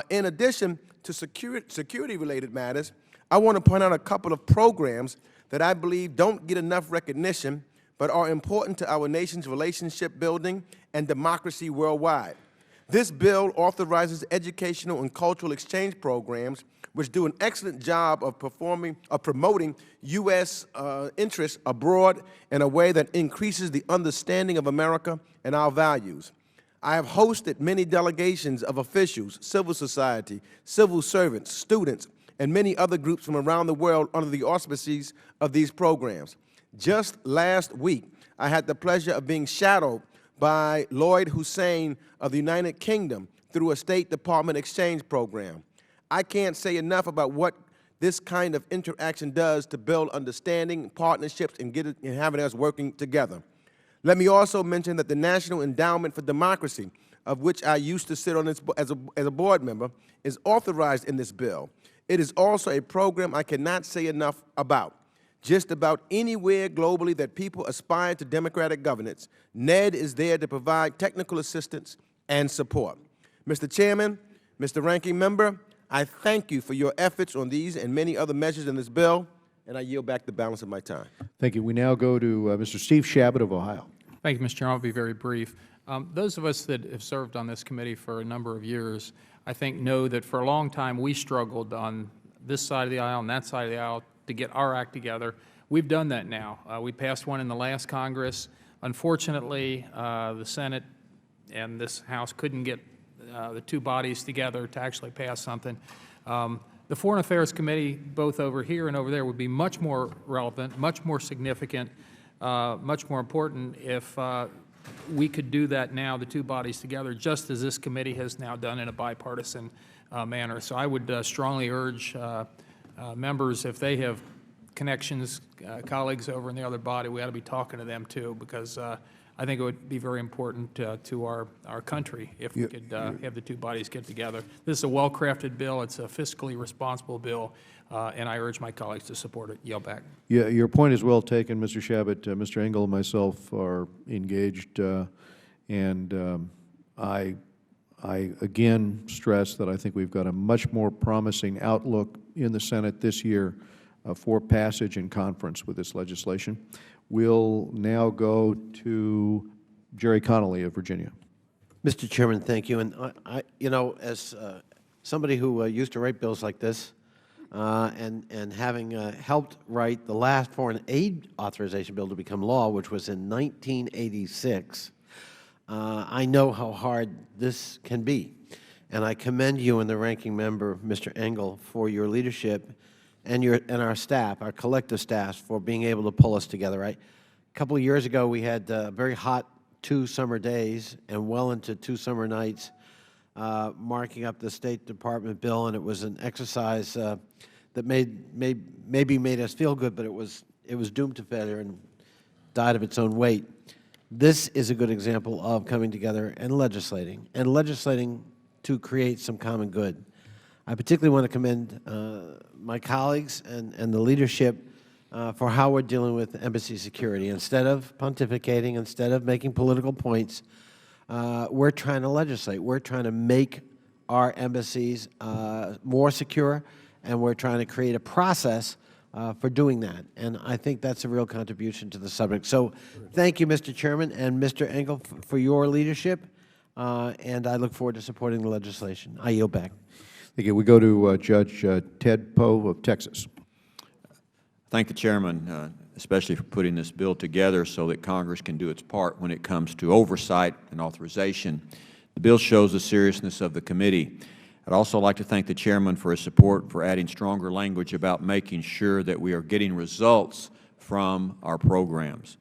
[SPEAKER 11] In addition to security-related matters, I want to point out a couple of programs that I believe don't get enough recognition but are important to our nation's relationship building and democracy worldwide. This bill authorizes educational and cultural exchange programs which do an excellent job of promoting U.S. interests abroad in a way that increases the understanding of America and our values. I have hosted many delegations of officials, civil society, civil servants, students, and many other groups from around the world under the auspices of these programs. Just last week, I had the pleasure of being shadowed by Lloyd Hussein of the United Kingdom through a State Department exchange program. I can't say enough about what this kind of interaction does to build understanding, partnerships, and having us working together. Let me also mention that the National Endowment for Democracy, of which I used to sit on as a board member, is authorized in this bill. It is also a program I cannot say enough about. Just about anywhere globally that people aspire to democratic governance, NED is there to provide technical assistance and support. Mr. Chairman, Mr. Ranking Member, I thank you for your efforts on these and many other measures in this bill, and I yield back the balance of my time.
[SPEAKER 1] Thank you. We now go to Mr. Steve Shabbat of Ohio.
[SPEAKER 4] Thank you, Mr. Chairman. I'll be very brief. Those of us that have served on this committee for a number of years, I think, know that for a long time we struggled on this side of the aisle and that side of the aisle to get our act together. We've done that now. We passed one in the last Congress. Unfortunately, the Senate and this House couldn't get the two bodies together to actually pass something. The Foreign Affairs Committee, both over here and over there, would be much more relevant, much more significant, much more important if we could do that now, the two bodies together, just as this committee has now done in a bipartisan manner. So I would strongly urge members, if they have connections, colleagues over in the other body, we ought to be talking to them too, because I think it would be very important to our country if we could have the two bodies get together. This is a well-crafted bill. It's a fiscally responsible bill, and I urge my colleagues to support it. Yield back.
[SPEAKER 1] Yeah, your point is well taken, Mr. Shabbat. Mr. Engel and myself are engaged, and I again stress that I think we've got a much more promising outlook in the Senate this year for passage and conference with this legislation. We'll now go to Jerry Connolly of Virginia.
[SPEAKER 8] Mr. Chairman, thank you. And you know, as somebody who used to write bills like this, and having helped write the last foreign aid authorization bill to become law, which was in 1986, I know how hard this can be. And I commend you and the ranking member, Mr. Engel, for your leadership and our staff, our collective staff, for being able to pull us together. A couple of years ago, we had very hot 2 summer days and well into 2 summer nights marking up the State Department bill, and it was an exercise that maybe made us feel good, but it was doomed to failure and died of its own weight. This is a good example of coming together and legislating to create some common good. I particularly want to commend my colleagues and the leadership for how we're dealing with embassy security. Instead of pontificating, instead of making political points, we're trying to legislate. We're trying to make our embassies more secure, and we're trying to create a process for doing that. And I think that's a real contribution to the subject. So thank you, Mr. Chairman, and Mr. Engel for your leadership, and I look forward to supporting the legislation. I yield back.
[SPEAKER 1] Thank you. We go to Judge Ted Poe of Texas.
[SPEAKER 12] Thank the Chairman, especially for putting this bill together so that Congress can do its part when it comes to oversight and authorization. The bill shows the seriousness of the committee. I'd also like to thank the Chairman for his support for adding stronger language about making sure that we are getting results from our programs.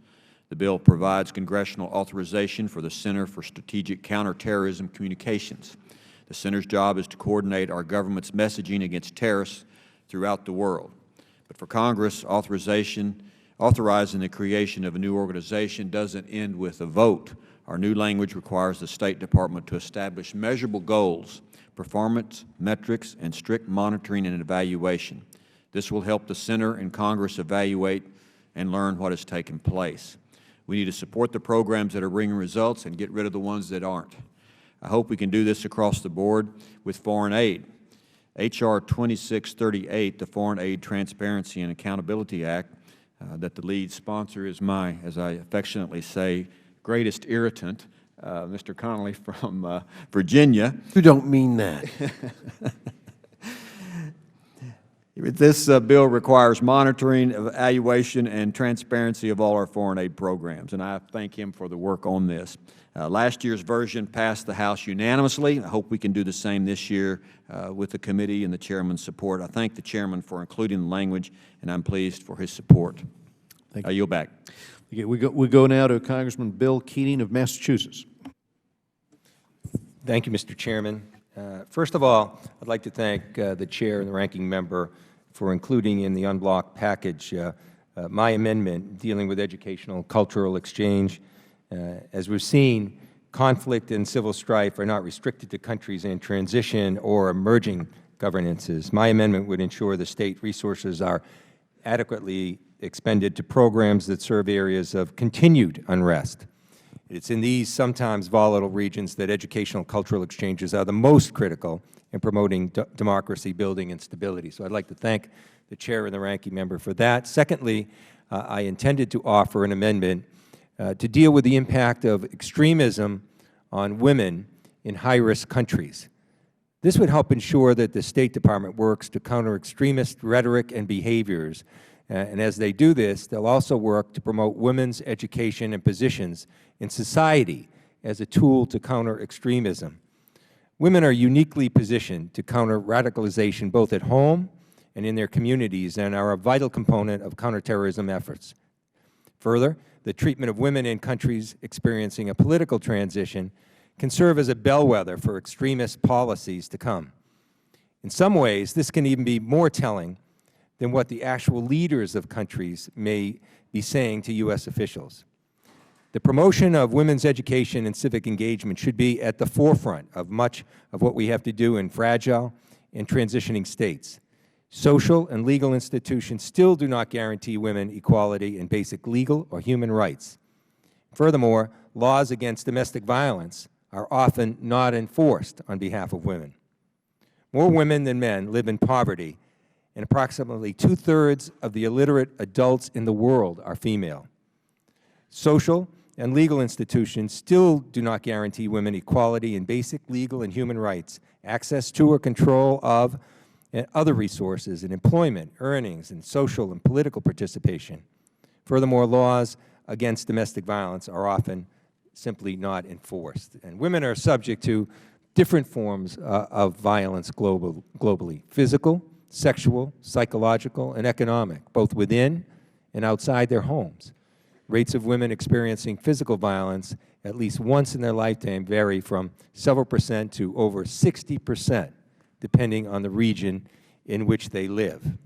[SPEAKER 12] The bill provides congressional authorization for the Center for Strategic Counterterrorism Communications. The Center's job is to coordinate our government's messaging against terrorists throughout the world. But for Congress, authorizing the creation of a new organization doesn't end with a vote. Our new language requires the State Department to establish measurable goals, performance metrics, and strict monitoring and evaluation. This will help the Center and Congress evaluate and learn what has taken place. We need to support the programs that are bringing results and get rid of the ones that aren't. I hope we can do this across the board with foreign aid. H.R. 2638, the Foreign Aid Transparency and Accountability Act, that the lead sponsor is my, as I affectionately say, greatest irritant, Mr. Connolly from Virginia.
[SPEAKER 8] You don't mean that.
[SPEAKER 12] This bill requires monitoring, evaluation, and transparency of all our foreign aid programs, and I thank him for the work on this. Last year's version passed the House unanimously. I hope we can do the same this year with the committee and the Chairman's support. I thank the Chairman for including the language, and I'm pleased for his support.
[SPEAKER 1] Thank you.
[SPEAKER 12] I yield back.
[SPEAKER 1] Okay, we go now to Congressman Bill Keating of Massachusetts.
[SPEAKER 13] Thank you, Mr. Chairman. First of all, I'd like to thank the Chair and the Ranking Member for including in the unblocked package my amendment dealing with educational cultural exchange. As we've seen, conflict and civil strife are not restricted to countries in transition or emerging governances. My amendment would ensure the state resources are adequately expended to programs that serve areas of continued unrest. It's in these sometimes volatile regions that educational cultural exchanges are the most critical in promoting democracy building and stability. So I'd like to thank the Chair and the Ranking Member for that. Secondly, I intended to offer an amendment to deal with the impact of extremism on women in high-risk countries. This would help ensure that the State Department works to counter extremist rhetoric and behaviors. And as they do this, they'll also work to promote women's education and positions in society as a tool to counter extremism. Women are uniquely positioned to counter radicalization both at home and in their communities and are a vital component of counterterrorism efforts. Further, the treatment of women in countries experiencing a political transition can serve as a bellwether for extremist policies to come. In some ways, this can even be more telling than what the actual leaders of countries may be saying to U.S. officials. The promotion of women's education and civic engagement should be at the forefront of much of what we have to do in fragile and transitioning states. Social and legal institutions still do not guarantee women equality in basic legal or human rights. Furthermore, laws against domestic violence are often not enforced on behalf of women. More women than men live in poverty, and approximately 2/3 of the illiterate adults in the world are female. Social and legal institutions still do not guarantee women equality in basic legal and human rights, access to or control of and other resources in employment, earnings, and social and political participation. Furthermore, laws against domestic violence are often simply not enforced. And women are subject to different forms of violence globally: physical, sexual, psychological, and economic, both within and outside their homes. Rates of women experiencing physical violence at least once in their lifetime vary from several percent to over 60%, depending on the region in which they live.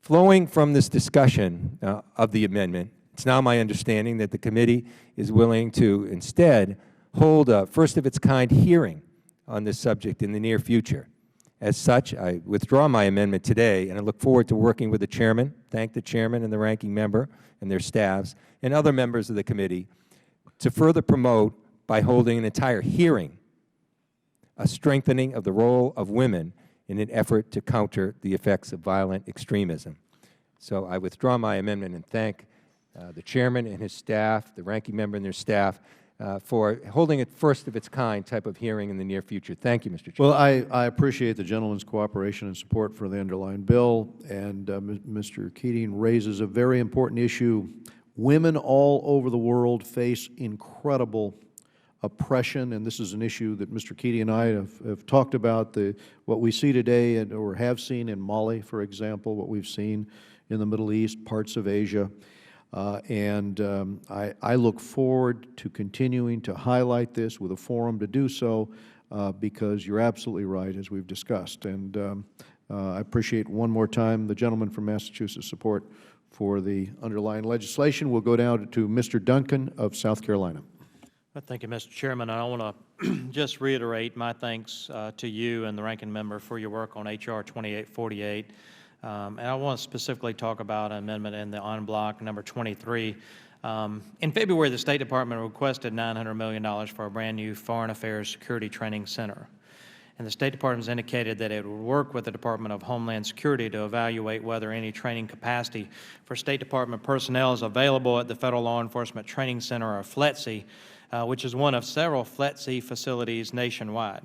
[SPEAKER 13] Flowing from this discussion of the amendment, it's now my understanding that the committee is willing to instead hold a first-of-its-kind hearing on this subject in the near future. As such, I withdraw my amendment today, and I look forward to working with the chairman, thank the chairman and the ranking member and their staffs, and other members of the committee to further promote, by holding an entire hearing, a strengthening of the role of women in an effort to counter the effects of violent extremism. So I withdraw my amendment and thank the chairman and his staff, the ranking member and their staff, for holding a first of its kind type of hearing in the near future. Thank you, Mr. Chairman.
[SPEAKER 1] Well, I appreciate the gentleman's cooperation and support for the underlying bill, and Mr. Keating raises a very important issue. Women all over the world face incredible oppression, and this is an issue that Mr. Keating and I have talked about, what we see today or have seen in Mali, for example, what we've seen in the Middle East, parts of Asia. I look forward to continuing to highlight this with a forum to do so, because you're absolutely right, as we've discussed. And I appreciate one more time the gentleman from Massachusetts' support for the underlying legislation. We'll go down to Mr. Duncan of South Carolina.
[SPEAKER 14] Thank you, Mr. Chairman. I want to just reiterate my thanks to you and the ranking member for your work on H.R. 2848. And I want to specifically talk about an amendment in the en bloc, number 23. In February, the State Department requested $900 million for a brand new Foreign Affairs Security Training Center. And the State Department has indicated that it would work with the Department of Homeland Security to evaluate whether any training capacity for State Department personnel is available at the Federal Law Enforcement Training Center, or FLETC, which is one of several FLETC facilities nationwide.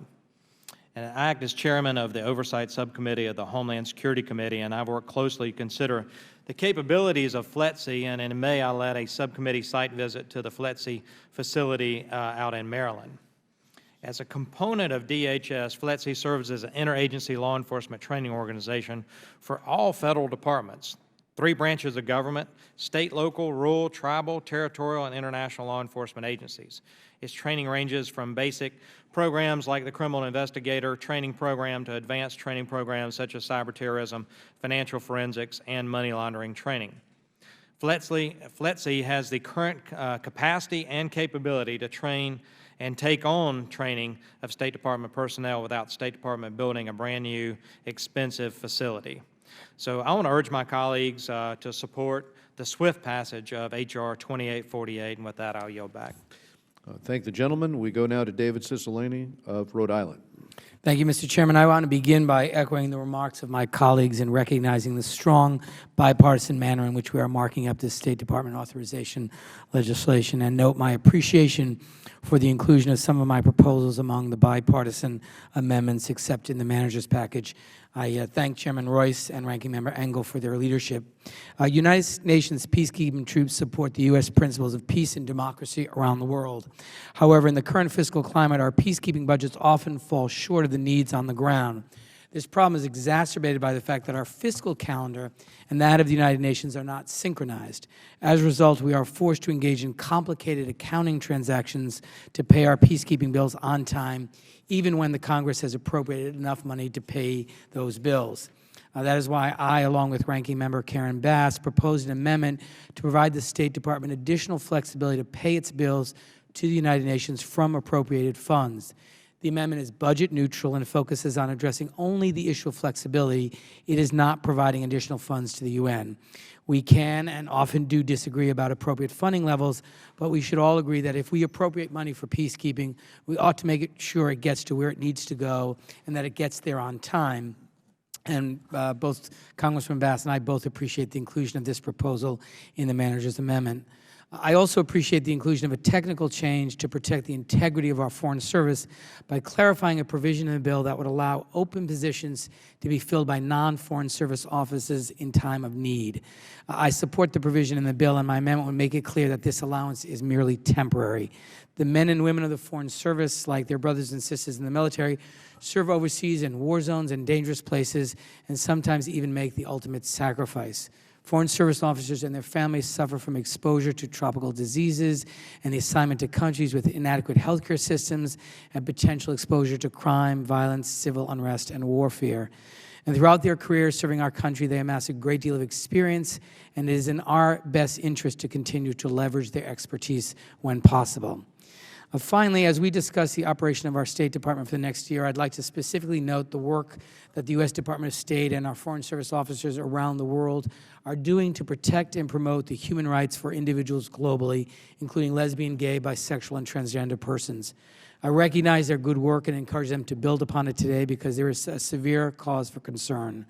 [SPEAKER 14] And I act as chairman of the Oversight Subcommittee of the Homeland Security Committee, and I've worked closely to consider the capabilities of FLETC, and in May I led a subcommittee site visit to the FLETC facility out in Maryland. As a component of DHS, FLETC serves as an interagency law enforcement training organization for all federal departments, 3 branches of government: state, local, rural, tribal, territorial, and international law enforcement agencies. Its training ranges from basic programs like the Criminal Investigator Training Program to advanced training programs such as cyber terrorism, financial forensics, and money laundering training. FLETC has the current capacity and capability to train and take on training of State Department personnel without State Department building a brand new, expensive facility. So I want to urge my colleagues to support the swift passage of H.R. 2848, and with that, I'll yield back.
[SPEAKER 1] Thank the gentleman. We go now to David Cicilline of Rhode Island.
[SPEAKER 10] Thank you, Mr. Chairman. I want to begin by echoing the remarks of my colleagues and recognizing the strong bipartisan manner in which we are marking up this State Department authorization legislation, and note my appreciation for the inclusion of some of my proposals among the bipartisan amendments accepted in the manager's package. I thank Chairman Royce and Ranking Member Engel for their leadership. United Nations peacekeeping troops support the U.S. principles of peace and democracy around the world. However, in the current fiscal climate, our peacekeeping budgets often fall short of the needs on the ground. This problem is exacerbated by the fact that our fiscal calendar and that of the United Nations are not synchronized. As a result, we are forced to engage in complicated accounting transactions to pay our peacekeeping bills on time, even when the Congress has appropriated enough money to pay those bills. That is why I, along with Ranking Member Karen Bass, proposed an amendment to provide the State Department additional flexibility to pay its bills to the United Nations from appropriated funds. The amendment is budget neutral and focuses on addressing only the issue of flexibility. It is not providing additional funds to the UN. We can and often do disagree about appropriate funding levels, but we should all agree that if we appropriate money for peacekeeping, we ought to make sure it gets to where it needs to go and that it gets there on time. And both Congressman Bass and I both appreciate the inclusion of this proposal in the manager's amendment. I also appreciate the inclusion of a technical change to protect the integrity of our Foreign Service by clarifying a provision in the bill that would allow open positions to be filled by non-Foreign Service officers in time of need. I support the provision in the bill, and my amendment would make it clear that this allowance is merely temporary. The men and women of the Foreign Service, like their brothers and sisters in the military, serve overseas in war zones and dangerous places, and sometimes even make the ultimate sacrifice. Foreign Service officers and their families suffer from exposure to tropical diseases and the assignment to countries with inadequate healthcare systems and potential exposure to crime, violence, civil unrest, and warfare. And throughout their careers serving our country, they amass a great deal of experience, and it is in our best interest to continue to leverage their expertise when possible. Finally, as we discuss the operation of our State Department for the next year, I'd like to specifically note the work that the U.S. Department of State and our Foreign Service officers around the world are doing to protect and promote the human rights for individuals globally, including lesbian, gay, bisexual, and transgender persons. I recognize their good work and encourage them to build upon it today because there is a severe cause for concern.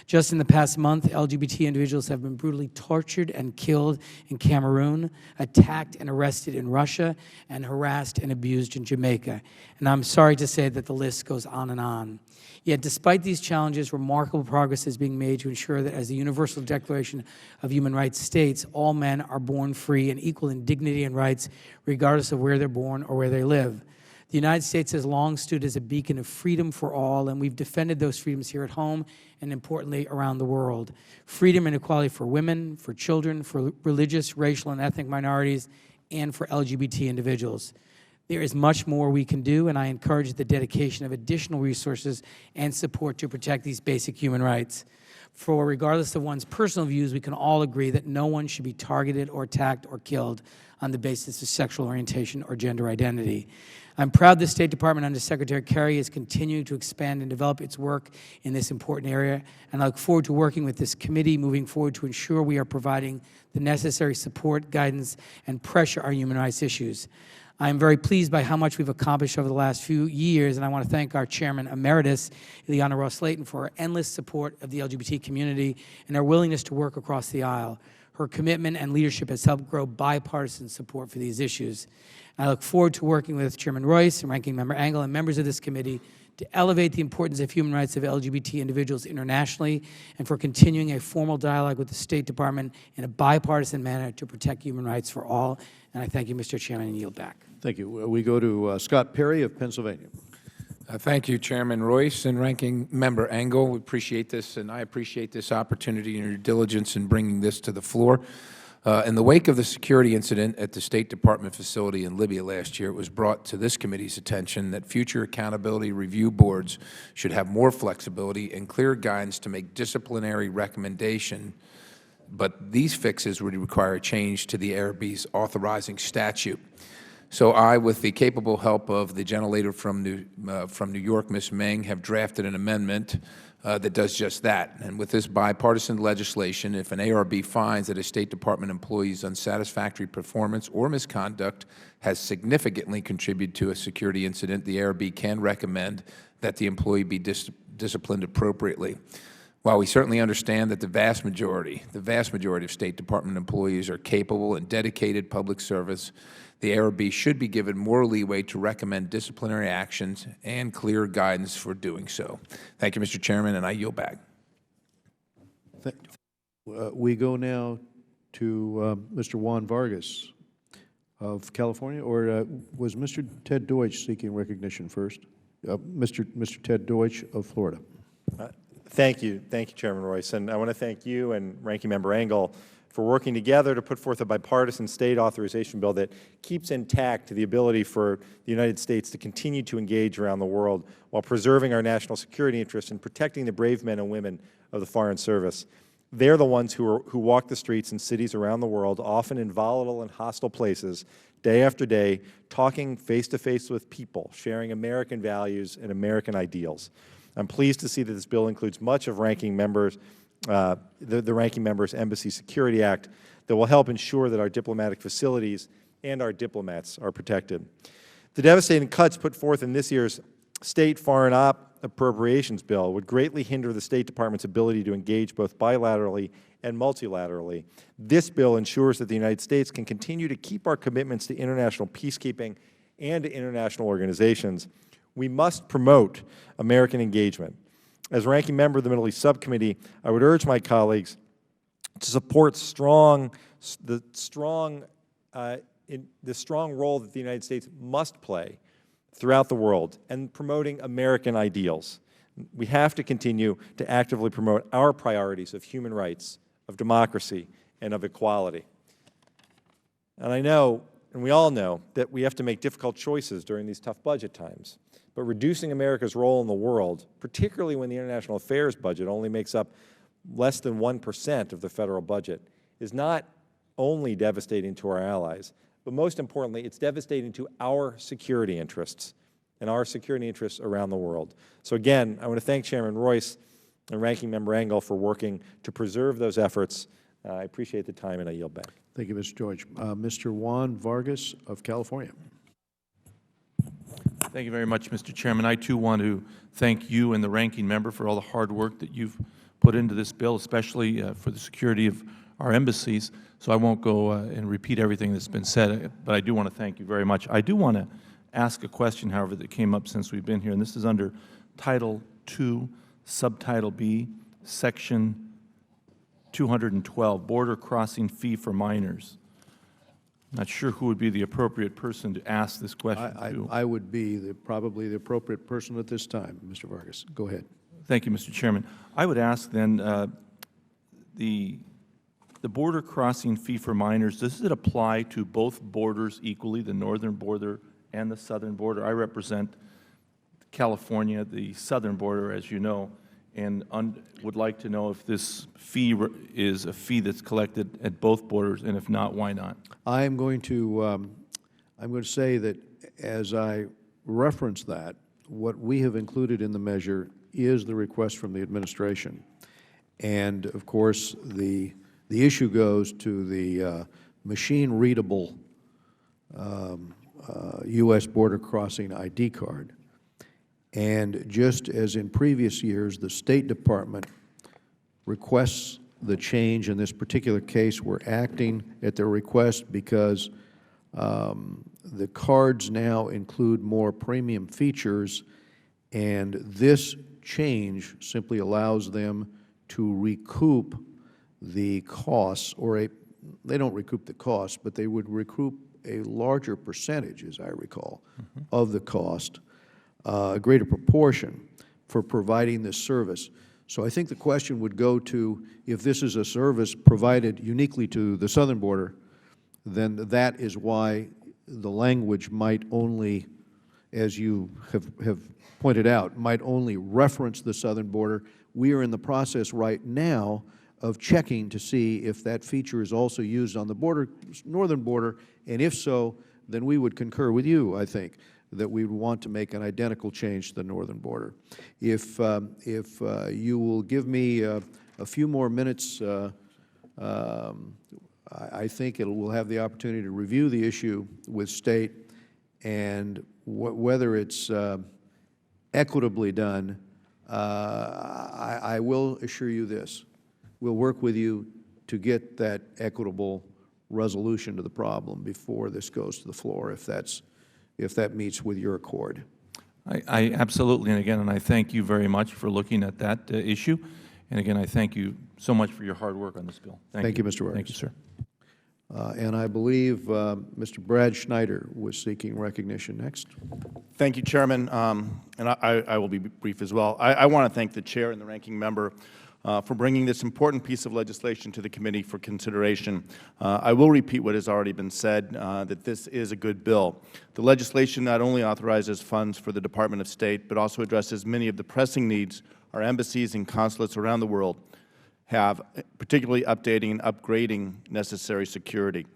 [SPEAKER 10] Just in the past month, LGBT individuals have been brutally tortured and killed in Cameroon, attacked and arrested in Russia, and harassed and abused in Jamaica. And I'm sorry to say that the list goes on and on. Yet despite these challenges, remarkable progress is being made to ensure that, as the Universal Declaration of Human Rights states, all men are born free and equal in dignity and rights, regardless of where they're born or where they live. The United States has long stood as a beacon of freedom for all, and we've defended those freedoms here at home and, importantly, around the world. Freedom and equality for women, for children, for religious, racial, and ethnic minorities, and for LGBT individuals. There is much more we can do, and I encourage the dedication of additional resources and support to protect these basic human rights. For regardless of one's personal views, we can all agree that no one should be targeted or attacked or killed on the basis of sexual orientation or gender identity. I'm proud the State Department under Secretary Kerry is continuing to expand and develop its work in this important area, and I look forward to working with this committee moving forward to ensure we are providing the necessary support, guidance, and pressure on human rights issues. I am very pleased by how much we've accomplished over the last few years, and I want to thank our Chairman Emeritus, Ileana Ross-Layton, for her endless support of the LGBT community and her willingness to work across the aisle. Her commitment and leadership has helped grow bipartisan support for these issues. I look forward to working with Chairman Royce and Ranking Member Engel and members of this committee to elevate the importance of human rights of LGBT individuals internationally and for continuing a formal dialogue with the State Department in a bipartisan manner to protect human rights for all. And I thank you, Mr. Chairman, and yield back.
[SPEAKER 1] Thank you. We go to Scott Perry of Pennsylvania.
[SPEAKER 2] Thank you, Chairman Royce and Ranking Member Engel. We appreciate this, and I appreciate this opportunity and your diligence in bringing this to the floor. In the wake of the security incident at the State Department facility in Libya last year, it was brought to this committee's attention that future accountability review boards should have more flexibility and clear guidance to make disciplinary recommendation, but these fixes would require a change to the ARB's authorizing statute. So I, with the capable help of the gentlelady from New York, Ms. Meng, have drafted an amendment that does just that. And with this bipartisan legislation, if an ARB finds that a State Department employee's unsatisfactory performance or misconduct has significantly contributed to a security incident, the ARB can recommend that the employee be disciplined appropriately. While we certainly understand that the vast majority of State Department employees are capable and dedicated public service, the ARB should be given more leeway to recommend disciplinary actions and clear guidance for doing so. Thank you, Mr. Chairman, and I yield back.
[SPEAKER 1] We go now to Mr. Juan Vargas of California, or was Mr. Ted Deutsch seeking recognition first? Mr. Ted Deutsch of Florida.
[SPEAKER 6] Thank you, Chairman Royce, and I want to thank you and Ranking Member Engel for working together to put forth a bipartisan state authorization bill that keeps intact the ability for the United States to continue to engage around the world while preserving our national security interests and protecting the brave men and women of the Foreign Service. They're the ones who walk the streets in cities around the world, often in volatile and hostile places, day after day, talking face-to-face with people, sharing American values and American ideals. I'm pleased to see that this bill includes much of the Ranking Member's Embassy Security Act that will help ensure that our diplomatic facilities and our diplomats are protected. The devastating cuts put forth in this year's State Foreign Appropriations Bill would greatly hinder the State Department's ability to engage both bilaterally and multilaterally. This bill ensures that the United States can continue to keep our commitments to international peacekeeping and to international organizations. We must promote American engagement. As Ranking Member of the Middle East Subcommittee, I would urge my colleagues to support the strong role that the United States must play throughout the world in promoting American ideals. We have to continue to actively promote our priorities of human rights, of democracy, and of equality. And I know, and we all know, that we have to make difficult choices during these tough budget times. But reducing America's role in the world, particularly when the international affairs budget only makes up less than 1% of the federal budget, is not only devastating to our allies, but most importantly, it's devastating to our security interests and our security interests around the world. So again, I want to thank Chairman Royce and Ranking Member Engel for working to preserve those efforts. I appreciate the time, and I yield back.
[SPEAKER 1] Thank you, Mr. George. Mr. Juan Vargas of California.
[SPEAKER 15] Thank you very much, Mr. Chairman. I, too, want to thank you and the ranking member for all the hard work that you've put into this bill, especially for the security of our embassies. So I won't go and repeat everything that's been said, but I do want to thank you very much. I do want to ask a question, however, that came up since we've been here, and this is under Title II, Subtitle B, Section 212, Border Crossing Fee for Minors. Not sure who would be the appropriate person to ask this question to.
[SPEAKER 1] I would be probably the appropriate person at this time, Mr. Vargas. Go ahead.
[SPEAKER 15] Thank you, Mr. Chairman. I would ask then, the border crossing fee for minors, does it apply to both borders equally, the northern border and the southern border? I represent California, the southern border, as you know, and would like to know if this fee is a fee that's collected at both borders, and if not, why not?
[SPEAKER 1] I'm going to say that as I reference that, what we have included in the measure is the request from the administration, and of course the issue goes to the machine-readable U.S. border crossing ID card. And just as in previous years, the State Department requests the change. In this particular case, we're acting at their request because the cards now include more premium features, and this change simply allows them to recoup the costs, or they don't recoup the costs, but they would recoup a larger percentage, as I recall, of the cost, a greater proportion for providing this service. So I think the question would go to, if this is a service provided uniquely to the southern border, then that is why the language might only, as you have pointed out, might only reference the southern border. We are in the process right now of checking to see if that feature is also used on the northern border, and if so, then we would concur with you, I think, that we would want to make an identical change to the northern border. If you will give me a few more minutes, I think we'll have the opportunity to review the issue with State, and whether it's equitably done, I will assure you this. We'll work with you to get that equitable resolution to the problem before this goes to the floor, if that meets with your accord.
[SPEAKER 15] I absolutely, and again, I thank you very much for looking at that issue. And again, I thank you so much for your hard work on this bill.
[SPEAKER 1] Thank you, Mr. Vargas.
[SPEAKER 15] Thank you, sir.
[SPEAKER 1] And I believe Mr. Brad Schneider was seeking recognition next.
[SPEAKER 16] Thank you, Chairman. And I will be brief as well. I want to thank the Chair and the Ranking Member for bringing this important piece of legislation to the committee for consideration. I will repeat what has already been said, that this is a good bill. The legislation not only authorizes funds for the Department of State, but also addresses many of the pressing needs our embassies and consulates around the world have, particularly updating and upgrading necessary security.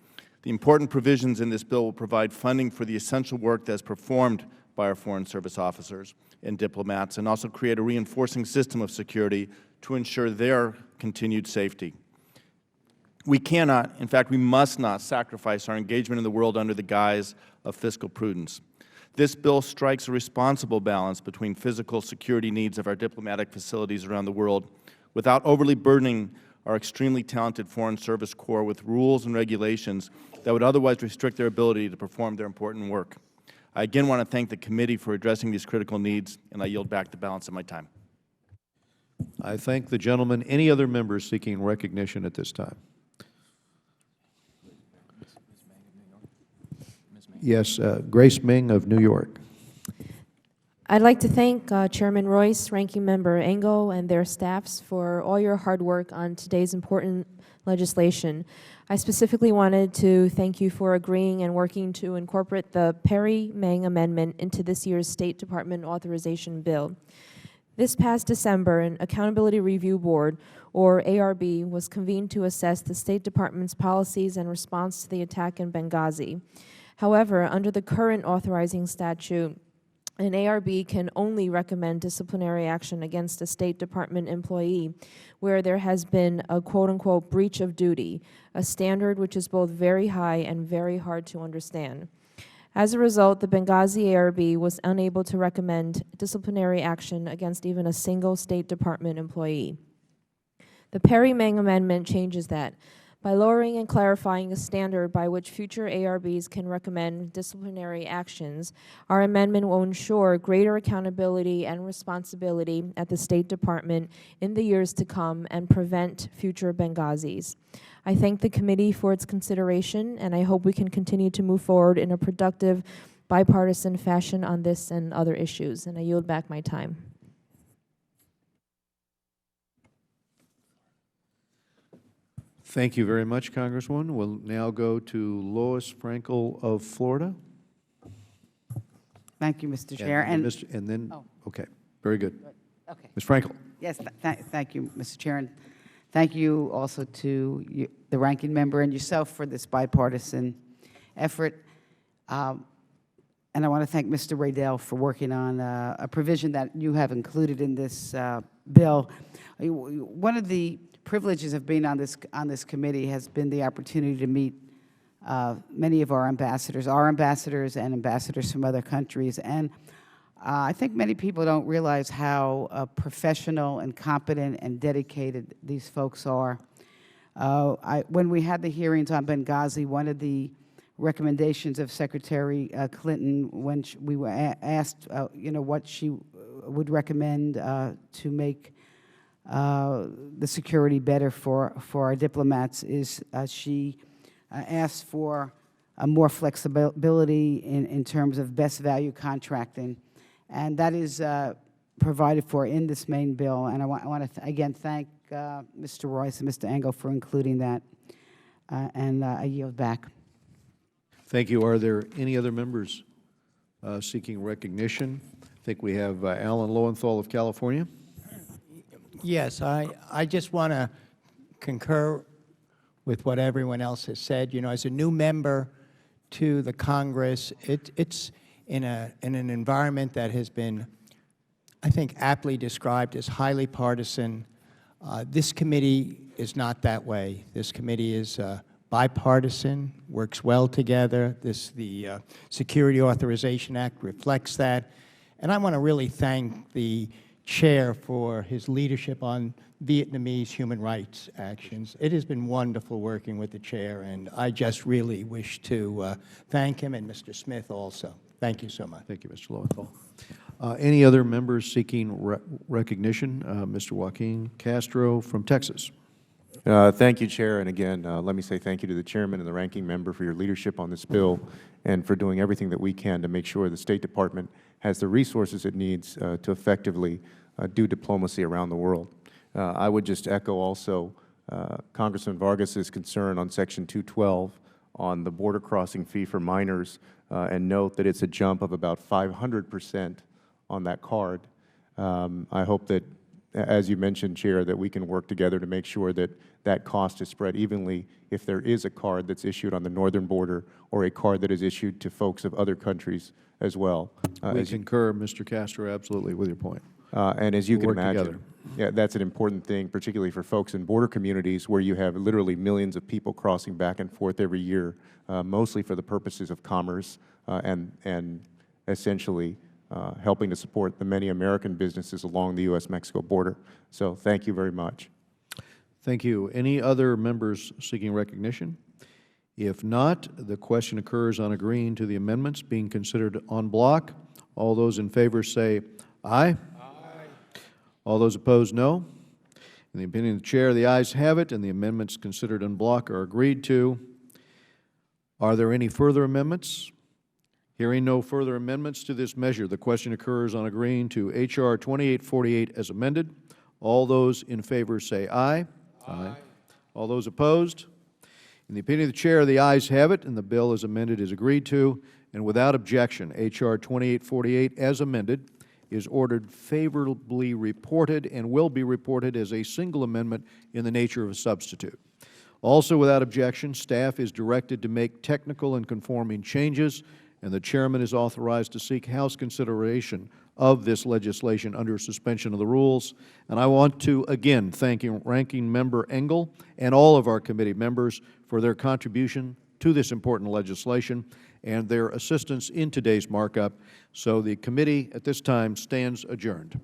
[SPEAKER 16] The important provisions in this bill will provide funding for the essential work that is performed by our Foreign Service officers and diplomats, and also create a reinforcing system of security to ensure their continued safety. We cannot, in fact, we must not sacrifice our engagement in the world under the guise of fiscal prudence. This bill strikes a responsible balance between physical security needs of our diplomatic facilities around the world without overly burdening our extremely talented Foreign Service Corps with rules and regulations that would otherwise restrict their ability to perform their important work. I again want to thank the committee for addressing these critical needs, and I yield back the balance of my time.
[SPEAKER 1] I thank the gentleman. Any other members seeking recognition at this time? Yes, Grace Ming of New York.
[SPEAKER 17] I'd like to thank Chairman Royce, Ranking Member Engel, and their staffs for all your hard work on today's important legislation. I specifically wanted to thank you for agreeing and working to incorporate the Perry-Meng Amendment into this year's State Department authorization bill. This past December, an Accountability Review Board, or ARB, was convened to assess the State Department's policies and response to the attack in Benghazi. However, under the current authorizing statute, an ARB can only recommend disciplinary action against a State Department employee where there has been a quote-unquote breach of duty, a standard which is both very high and very hard to understand. As a result, the Benghazi ARB was unable to recommend disciplinary action against even a single State Department employee. The Perry-Meng Amendment changes that. By lowering and clarifying the standard by which future ARBs can recommend disciplinary actions, our amendment will ensure greater accountability and responsibility at the State Department in the years to come and prevent future Benghazis. I thank the committee for its consideration, and I hope we can continue to move forward in a productive, bipartisan fashion on this and other issues. And I yield back my time.
[SPEAKER 1] Thank you very much, Congresswoman. We'll now go to Lois Frankel of Florida.
[SPEAKER 18] Thank you, Mr. Chair.
[SPEAKER 1] And then, okay, very good. Okay. Ms. Frankel.
[SPEAKER 18] Yes, thank you, Mr. Chair. And thank you also to the ranking member and yourself for this bipartisan effort. And I want to thank Mr. Raydell for working on a provision that you have included in this bill. One of the privileges of being on this committee has been the opportunity to meet many of our ambassadors and ambassadors from other countries. And I think many people don't realize how professional and competent and dedicated these folks are. When we had the hearings on Benghazi, one of the recommendations of Secretary Clinton, when we were asked, what she would recommend to make the security better for our diplomats, is she asked for more flexibility in terms of best value contracting, and that is provided for in this main bill. And I want to again thank Mr. Royce and Mr. Engel for including that, and I yield back.
[SPEAKER 1] Thank you. Are there any other members seeking recognition? I think we have Alan Lowenthal of California.
[SPEAKER 19] Yes, I just want to concur with what everyone else has said. You know, as a new member to the Congress, it's in an environment that has been, I think, aptly described as highly partisan. This committee is not that way. This committee is bipartisan, works well together. The Security Authorization Act reflects that. And I want to really thank the Chair for his leadership on Vietnamese human rights actions. It has been wonderful working with the Chair, and I just really wish to thank him, and Mr. Smith also. Thank you so much.
[SPEAKER 1] Thank you, Mr. Lowenthal. Any other members seeking recognition? Mr. Joaquin Castro from Texas.
[SPEAKER 20] Thank you, Chair. And again, let me say thank you to the Chairman and the Ranking Member for your leadership on this bill and for doing everything that we can to make sure the State Department has the resources it needs to effectively do diplomacy around the world. I would just echo also Congressman Vargas's concern on Section 212 on the border crossing fee for minors, and note that it's a jump of about 500% on that card. I hope that, as you mentioned, Chair, that we can work together to make sure that that cost is spread evenly if there is a card that's issued on the northern border or a card that is issued to folks of other countries as well.
[SPEAKER 1] We concur, Mr. Castro, absolutely with your point.
[SPEAKER 20] And as you can
[SPEAKER 1] We'll work
[SPEAKER 20] imagine,
[SPEAKER 1] together.
[SPEAKER 20] yeah, that's an important thing, particularly for folks in border communities where you have literally millions of people crossing back and forth every year, mostly for the purposes of commerce and essentially helping to support the many American businesses along the U.S.-Mexico border. So thank you very much.
[SPEAKER 1] Thank you. Any other members seeking recognition? If not, the question occurs on agreeing to the amendments being considered en bloc. All those in favor say aye. Aye. All those opposed, no. In the opinion of the Chair, the ayes have it, and the amendments considered en bloc are agreed to. Are there any further amendments? Hearing no further amendments to this measure, the question occurs on agreeing to H.R. 2848 as amended. All those in favor say aye. Aye. All those opposed? In the opinion of the Chair, the ayes have it, and the bill as amended is agreed to. And without objection, H.R. 2848 as amended is ordered favorably reported and will be reported as a single amendment in the nature of a substitute. Also, without objection, staff is directed to make technical and conforming changes, and the Chairman is authorized to seek House consideration of this legislation under suspension of the rules. And I want to again thank Ranking Member Engel and all of our committee members for their contribution to this important legislation and their assistance in today's markup. So the committee at this time stands adjourned.